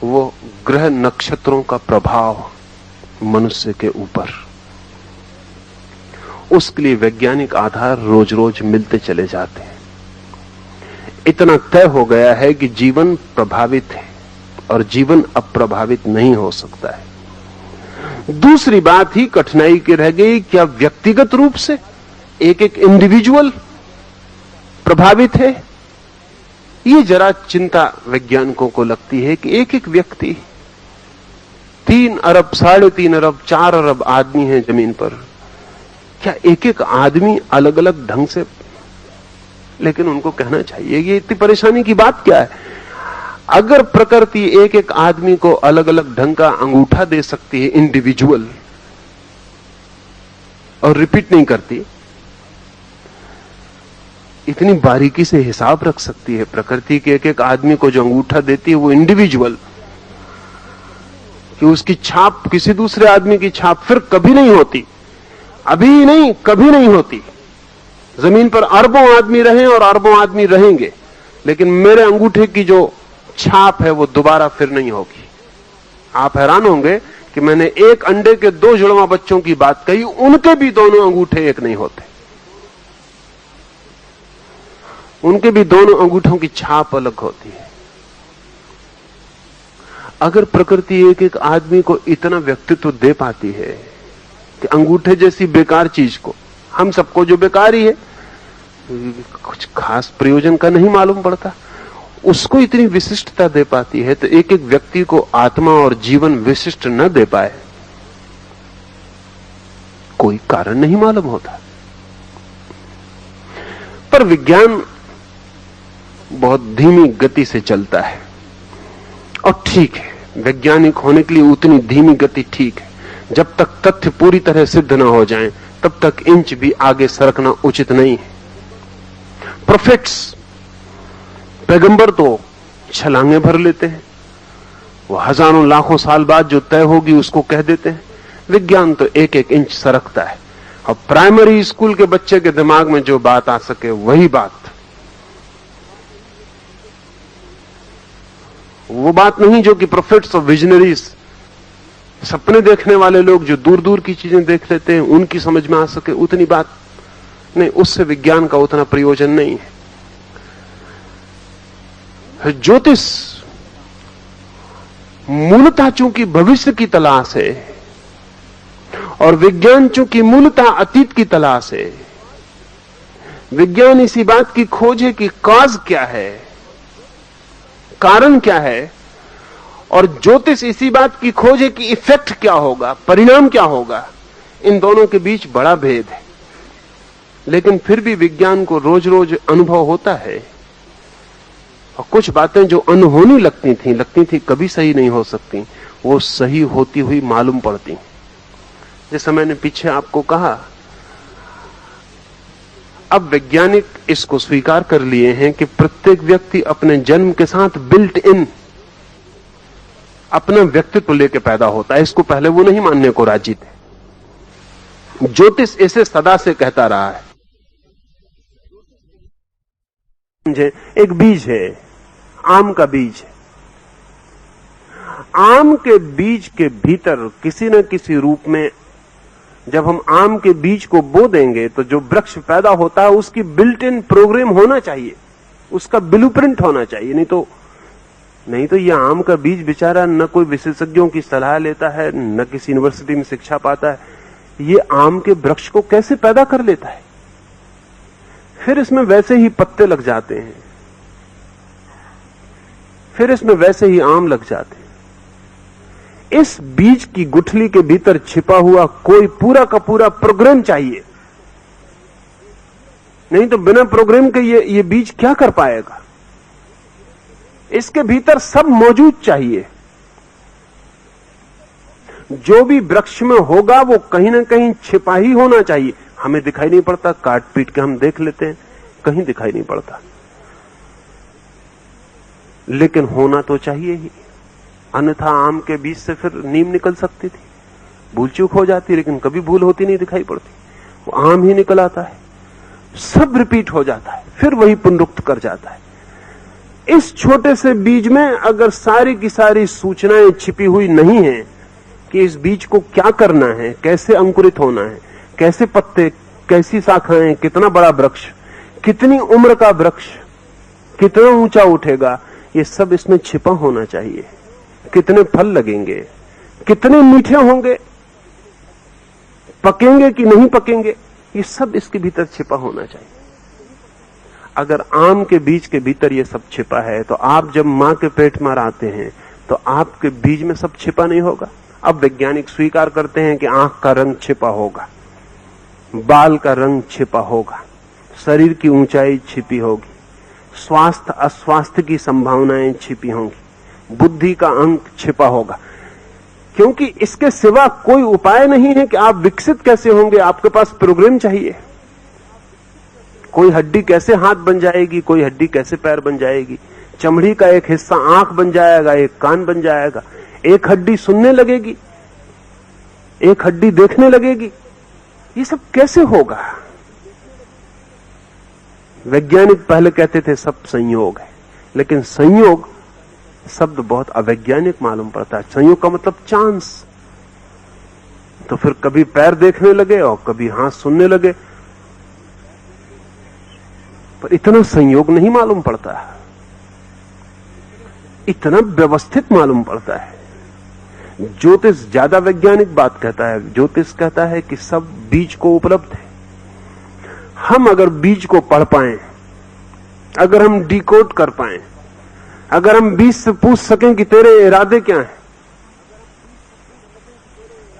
वो ग्रह नक्षत्रों का प्रभाव मनुष्य के ऊपर। उसके लिए वैज्ञानिक आधार रोज रोज मिलते चले जाते हैं। इतना तय हो गया है कि जीवन प्रभावित है और जीवन अप्रभावित नहीं हो सकता है। दूसरी बात ही कठिनाई की रह गई, क्या व्यक्तिगत रूप से एक एक इंडिविजुअल प्रभावित है? ये जरा चिंता वैज्ञानिकों को लगती है कि एक एक व्यक्ति 3 अरब, 3.5 अरब, 4 अरब आदमी हैं जमीन पर, क्या एक एक आदमी अलग अलग ढंग से, लेकिन उनको कहना चाहिए ये इतनी परेशानी की बात क्या है? अगर प्रकृति एक एक आदमी को अलग अलग ढंग का अंगूठा दे सकती है इंडिविजुअल, और रिपीट नहीं करती, इतनी बारीकी से हिसाब रख सकती है प्रकृति के एक एक आदमी को जो अंगूठा देती है वो इंडिविजुअल, कि उसकी छाप किसी दूसरे आदमी की छाप फिर कभी नहीं होती, अभी नहीं कभी नहीं होती। जमीन पर अरबों आदमी रहे और अरबों आदमी रहेंगे, लेकिन मेरे अंगूठे की जो छाप है वो दोबारा फिर नहीं होगी। आप हैरान होंगे कि मैंने एक अंडे के 2 जुड़वा बच्चों की बात कही, उनके भी दोनों अंगूठे एक नहीं होते, उनके भी दोनों अंगूठों की छाप अलग होती है। अगर प्रकृति एक एक आदमी को इतना व्यक्तित्व दे पाती है कि अंगूठे जैसी बेकार चीज को, हम सबको जो बेकार ही है, कुछ खास प्रयोजन का नहीं मालूम पड़ता, उसको इतनी विशिष्टता दे पाती है, तो एक एक व्यक्ति को आत्मा और जीवन विशिष्ट न दे पाए, कोई कारण नहीं मालूम होता। पर विज्ञान बहुत धीमी गति से चलता है, और ठीक है, वैज्ञानिक होने के लिए उतनी धीमी गति ठीक है। जब तक तथ्य पूरी तरह सिद्ध न हो जाएं, तब तक इंच भी आगे सरकना उचित नहीं है। प्रोफेट्स, पैगंबर तो छलांगे भर लेते हैं, वो हजारों लाखों साल बाद जो तय होगी उसको कह देते हैं। विज्ञान तो एक एक इंच सरकता है, और प्राइमरी स्कूल के बच्चे के दिमाग में जो बात आ सके वही बात, वो बात नहीं जो कि प्रोफेट्स और विजनरीज, सपने देखने वाले लोग जो दूर दूर की चीजें देख लेते हैं, उनकी समझ में आ सके, उतनी बात नहीं। उससे विज्ञान का उतना प्रयोजन नहीं है। ज्योतिष मूलतः चूंकि भविष्य की तलाश है, और विज्ञान चूंकि मूलतः अतीत की तलाश है। विज्ञान इसी बात की खोज है कि कॉज क्या है, कारण क्या है, और ज्योतिष इसी बात की खोज है कि इफेक्ट क्या होगा, परिणाम क्या होगा। इन दोनों के बीच बड़ा भेद है, लेकिन फिर भी विज्ञान को रोज रोज अनुभव होता है, और कुछ बातें जो अनहोनी लगती थी कभी सही नहीं हो सकती, वो सही होती हुई मालूम पड़ती। जैसे मैंने पीछे आपको कहा, अब वैज्ञानिक इसको स्वीकार कर लिए हैं कि प्रत्येक व्यक्ति अपने जन्म के साथ बिल्ट इन अपना व्यक्तित्व लेके पैदा होता है। इसको पहले वो नहीं मानने को राजी थे। ज्योतिष इसे सदा से कहता रहा है। एक बीज है, आम का बीज है। आम के बीज के भीतर किसी न किसी रूप में जब हम आम के बीज को बो देंगे तो जो वृक्ष पैदा होता है उसकी बिल्ट इन प्रोग्राम होना चाहिए, उसका ब्लूप्रिंट होना चाहिए। नहीं तो यह आम का बीज बेचारा न कोई विशेषज्ञों की सलाह लेता है, न किसी यूनिवर्सिटी में शिक्षा पाता है, ये आम के वृक्ष को कैसे पैदा कर लेता है। फिर इसमें वैसे ही पत्ते लग जाते हैं, फिर इसमें वैसे ही आम लग जाते। इस बीज की गुठली के भीतर छिपा हुआ कोई पूरा का पूरा प्रोग्राम चाहिए, नहीं तो बिना प्रोग्राम के ये बीज क्या कर पाएगा। इसके भीतर सब मौजूद चाहिए। जो भी वृक्ष में होगा वो कहीं ना कहीं छिपा ही होना चाहिए। हमें दिखाई नहीं पड़ता, काट पीट के हम देख लेते हैं, कहीं दिखाई नहीं पड़ता, लेकिन होना तो चाहिए ही। अन्यथा आम के बीज से फिर नीम निकल सकती थी, भूल चूक हो जाती, लेकिन कभी भूल होती नहीं, दिखाई पड़ती, वो आम ही निकल आता है। सब रिपीट हो जाता है, फिर वही पुनरुक्त कर जाता है। इस छोटे से बीज में अगर सारी की सारी सूचनाएं छिपी हुई नहीं है कि इस बीज को क्या करना है, कैसे अंकुरित होना है, कैसे पत्ते, कैसी शाखाएं, कितना बड़ा वृक्ष, कितनी उम्र का वृक्ष, कितना ऊंचा उठेगा, ये सब इसमें छिपा होना चाहिए। कितने फल लगेंगे, कितने मीठे होंगे, पकेंगे कि नहीं पकेंगे, ये सब इसके भीतर छिपा होना चाहिए। अगर आम के बीज के भीतर ये सब छिपा है, तो आप जब मां के पेट में आते हैं तो आपके बीज में सब छिपा नहीं होगा। अब वैज्ञानिक स्वीकार करते हैं कि आंख का रंग छिपा होगा, बाल का रंग छिपा होगा, शरीर की ऊंचाई छिपी होगी, स्वास्थ्य अस्वास्थ्य की संभावनाएं छिपी होंगी, बुद्धि का अंक छिपा होगा, क्योंकि इसके सिवा कोई उपाय नहीं है कि आप विकसित कैसे होंगे। आपके पास प्रोग्राम चाहिए। कोई हड्डी कैसे हाथ बन जाएगी, कोई हड्डी कैसे पैर बन जाएगी, चमड़ी का एक हिस्सा आंख बन जाएगा, एक कान बन जाएगा, एक हड्डी सुनने लगेगी, एक हड्डी देखने लगेगी, ये सब कैसे होगा। वैज्ञानिक पहले कहते थे सब संयोग है, लेकिन संयोग शब्द बहुत अवैज्ञानिक मालूम पड़ता है। संयोग का मतलब चांस। तो फिर कभी पैर देखने लगे और कभी हाथ सुनने लगे, पर इतना संयोग नहीं मालूम पड़ता है, इतना व्यवस्थित मालूम पड़ता है। ज्योतिष ज्यादा वैज्ञानिक बात कहता है। ज्योतिष कहता है कि सब बीज को उपलब्ध है। हम अगर बीज को पढ़ पाएं, अगर हम डिकोड कर पाएं, अगर हम बीज से पूछ सकें कि तेरे इरादे क्या हैं,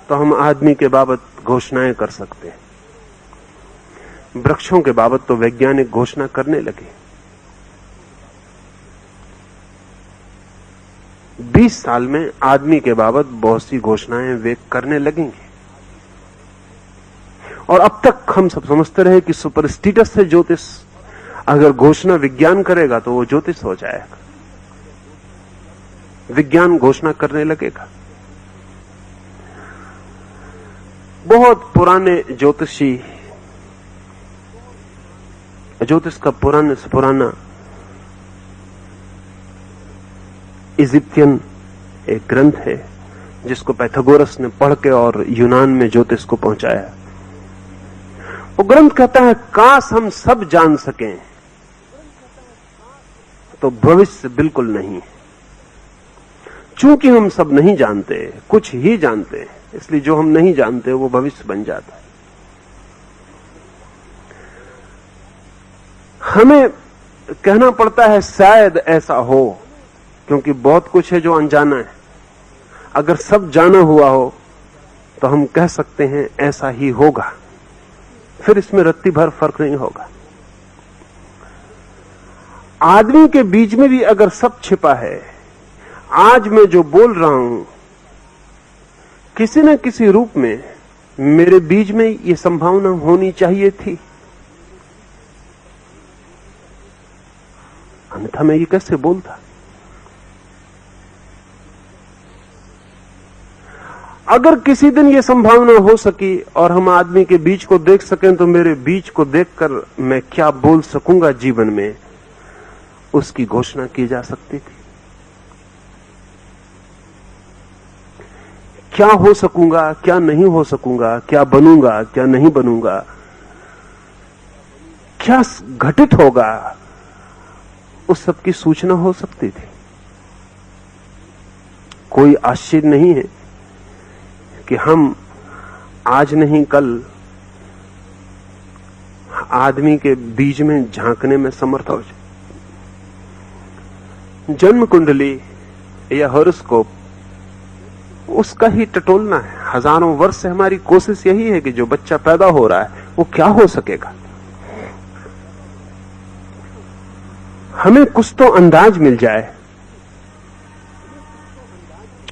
तो हम आदमी के बाबत घोषणाएं कर सकते हैं। वृक्षों के बाबत तो वैज्ञानिक घोषणा करने लगे। 20 साल में आदमी के बाबत बहुत सी घोषणाएं वे करने लगेंगे। और अब तक हम सब समझते रहे कि सुपरस्टिटस से ज्योतिष, अगर घोषणा विज्ञान करेगा तो वो ज्योतिष हो जाएगा। विज्ञान घोषणा करने लगेगा। बहुत पुराने ज्योतिषी, ज्योतिष का पुराने से पुराना इजिप्तियन एक ग्रंथ है जिसको पाइथागोरस ने पढ़ के और यूनान में ज्योतिष को पहुंचाया। वो ग्रंथ कहता है, काश हम सब जान सकें, तो भविष्य बिल्कुल नहीं। चूंकि हम सब नहीं जानते, कुछ ही जानते, इसलिए जो हम नहीं जानते वो भविष्य बन जाता है। हमें कहना पड़ता है शायद ऐसा हो, क्योंकि बहुत कुछ है जो अनजाना है। अगर सब जाना हुआ हो तो हम कह सकते हैं ऐसा ही होगा, फिर इसमें रत्ती भर फर्क नहीं होगा। आदमी के बीच में भी अगर सब छिपा है, आज मैं जो बोल रहा हूं, किसी न किसी रूप में मेरे बीज में ये संभावना होनी चाहिए थी, अन्यथा मैं ये कैसे बोलता। अगर किसी दिन ये संभावना हो सकी और हम आदमी के बीज को देख सकें, तो मेरे बीज को देखकर मैं क्या बोल सकूंगा जीवन में, उसकी घोषणा की जा सकती थी। क्या हो सकूंगा, क्या नहीं हो सकूंगा, क्या बनूंगा, क्या नहीं बनूंगा, क्या घटित होगा, उस सब की सूचना हो सकती थी। कोई आश्चर्य नहीं है कि हम आज नहीं कल आदमी के बीज में झांकने में समर्थ हो जाए। जन्म कुंडली या हॉरोस्कोप उसका ही टटोलना है। हजारों वर्ष से हमारी कोशिश यही है कि जो बच्चा पैदा हो रहा है वो क्या हो सकेगा, हमें कुछ तो अंदाज मिल जाए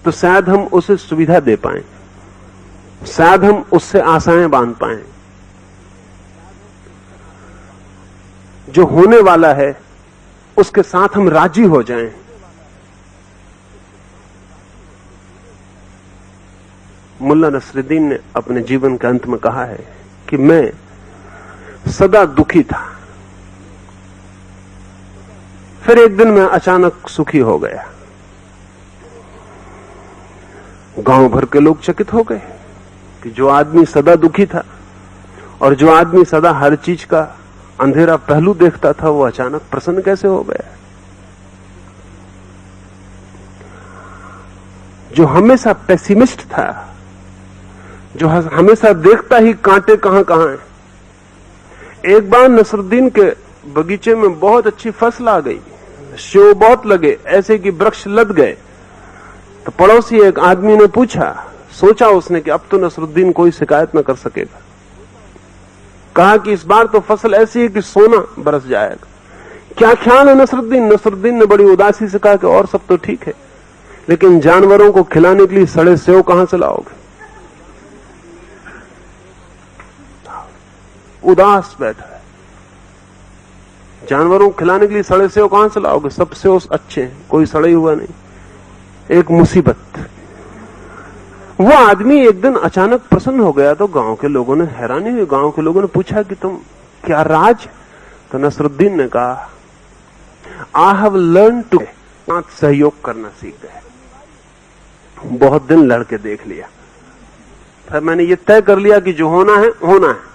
तो शायद हम उसे सुविधा दे पाएं, शायद हम उससे आशाएं बांध पाएं। जो होने वाला है उसके साथ हम राजी हो जाएं। मुल्ला नसरुद्दीन ने अपने जीवन के अंत में कहा है कि मैं सदा दुखी था, फिर एक दिन मैं अचानक सुखी हो गया। गांव भर के लोग चकित हो गए कि जो आदमी सदा दुखी था और जो आदमी सदा हर चीज का अंधेरा पहलू देखता था वो अचानक प्रसन्न कैसे हो गया। जो हमेशा पेसिमिस्ट था, जो हमेशा देखता ही कांटे कहां कहां है, एक बार नसरुद्दीन के बगीचे में बहुत अच्छी फसल आ गई, सेब बहुत लगे, ऐसे कि वृक्ष लद गए। तो पड़ोसी एक आदमी ने पूछा, सोचा उसने कि अब तो नसरुद्दीन कोई शिकायत न कर सकेगा। कहा कि इस बार तो फसल ऐसी है कि सोना बरस जाएगा। क्या ख्याल है नसरुद्दीन? नसरुद्दीन ने बड़ी उदासी से कहा कि और सब तो ठीक है, लेकिन जानवरों को खिलाने के लिए सड़े सेव कहां से लाओगे? उदास बैठा है। जानवरों को खिलाने के लिए सड़े सेव कहां से लाओगे? सब सेव अच्छे हैं, कोई सड़े हुआ नहीं। एक मुसीबत। वो आदमी एक दिन अचानक प्रसन्न हो गया तो गांव के लोगों ने हैरानी हुई। गांव के लोगों ने पूछा कि तुम क्या राज? तो नसरुद्दीन ने कहा, आई हैव लर्न टू सहयोग करना सीख गए। बहुत दिन लड़के देख लिया, फिर मैंने ये तय कर लिया कि जो होना है होना है।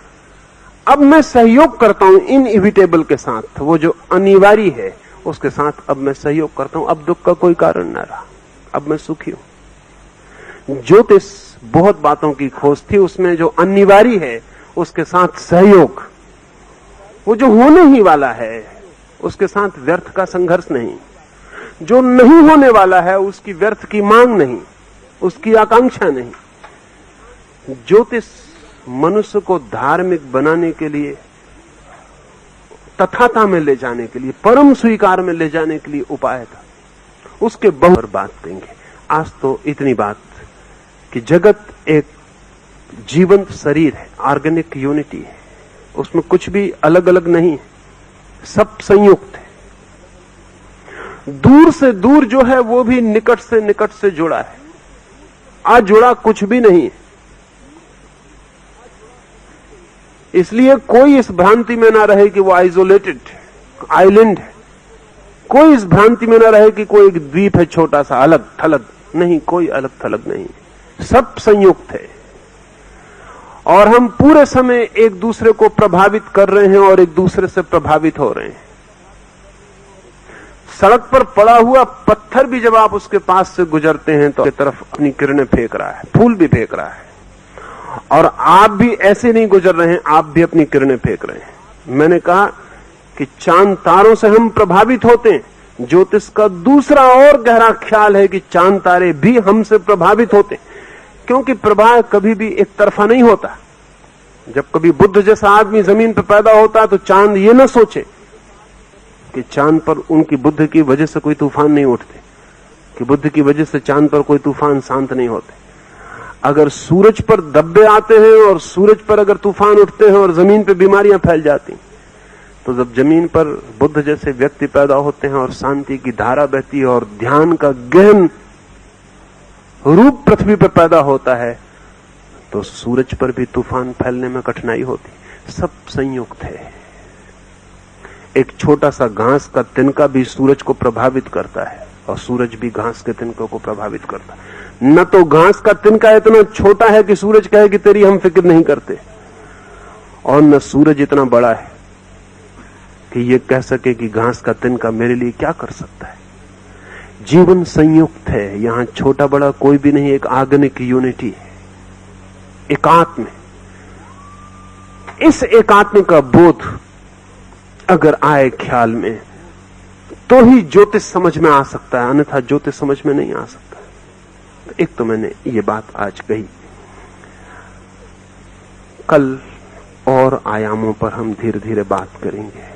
अब मैं सहयोग करता हूं इनएविटेबल के साथ, वो जो अनिवार्य है उसके साथ अब मैं सहयोग करता हूं। अब दुख का कोई कारण न रहा, अब मैं सुखी हूं। ज्योतिष बहुत बातों की खोज थी, उसमें जो अनिवार्य है उसके साथ सहयोग, वो जो होने ही वाला है उसके साथ व्यर्थ का संघर्ष नहीं, जो नहीं होने वाला है उसकी व्यर्थ की मांग नहीं, उसकी आकांक्षा नहीं। ज्योतिष मनुष्य को धार्मिक बनाने के लिए, तथाता में ले जाने के लिए, परम स्वीकार में ले जाने के लिए उपाय था। उसके बहुत बात देंगे। आज तो इतनी बात कि जगत एक जीवंत शरीर है, ऑर्गेनिक यूनिटी है, उसमें कुछ भी अलग अलग नहीं है, सब संयुक्त है। दूर से दूर जो है वो भी निकट से जुड़ा है, अजुड़ा कुछ भी नहीं है। इसलिए कोई इस भ्रांति में ना रहे कि वो आइसोलेटेड आइलैंड है, कोई इस भ्रांति में ना रहे कि कोई एक द्वीप है छोटा सा अलग थलग, नहीं, कोई अलग थलग नहीं, सब संयुक्त है। और हम पूरे समय एक दूसरे को प्रभावित कर रहे हैं और एक दूसरे से प्रभावित हो रहे हैं। सड़क पर पड़ा हुआ पत्थर भी जब आप उसके पास से गुजरते हैं तो तरफ अपनी किरणें फेंक रहा है, फूल भी फेंक रहा है, और आप भी ऐसे नहीं गुजर रहे हैं, आप भी अपनी किरणें फेंक रहे हैं। मैंने कहा कि चांद तारों से हम प्रभावित होते हैं। ज्योतिष का दूसरा और गहरा ख्याल है कि चांद तारे भी हमसे प्रभावित होते हैं, क्योंकि प्रभाव कभी भी एक तरफा नहीं होता। जब कभी बुद्ध जैसा आदमी जमीन पर पैदा होता है तो चांद ये न सोचे कि चांद पर उनकी बुद्ध की वजह से कोई तूफान नहीं उठते, कि बुद्ध की वजह से चांद पर कोई तूफान शांत नहीं होते। अगर सूरज पर धब्बे आते हैं और सूरज पर अगर तूफान उठते हैं और जमीन पर बीमारियां फैल जाती, तो जब जमीन पर बुद्ध जैसे व्यक्ति पैदा होते हैं और शांति की धारा बहती है और ध्यान का गहन रूप पृथ्वी पर पैदा होता है, तो सूरज पर भी तूफान फैलने में कठिनाई होती। सब संयुक्त है। एक छोटा सा घास का तिनका भी सूरज को प्रभावित करता है और सूरज भी घास के तिनकों को प्रभावित करता है। न तो घास का तिनका इतना छोटा है कि सूरज कहे कि तेरी हम फिक्र नहीं करते, और न सूरज इतना बड़ा है कि ये कह सके कि घास का तिनका मेरे लिए क्या कर सकता है। जीवन संयुक्त है, यहां छोटा बड़ा कोई भी नहीं, एक ऑर्गेनिक यूनिटी है, एकात्म। इस एकात्म का बोध अगर आए ख्याल में तो ही ज्योतिष समझ में आ सकता है, अन्यथा ज्योतिष समझ में नहीं आ सकता। तो एक तो मैंने ये बात आज कही। कल और आयामों पर हम धीरे धीरे बात करेंगे।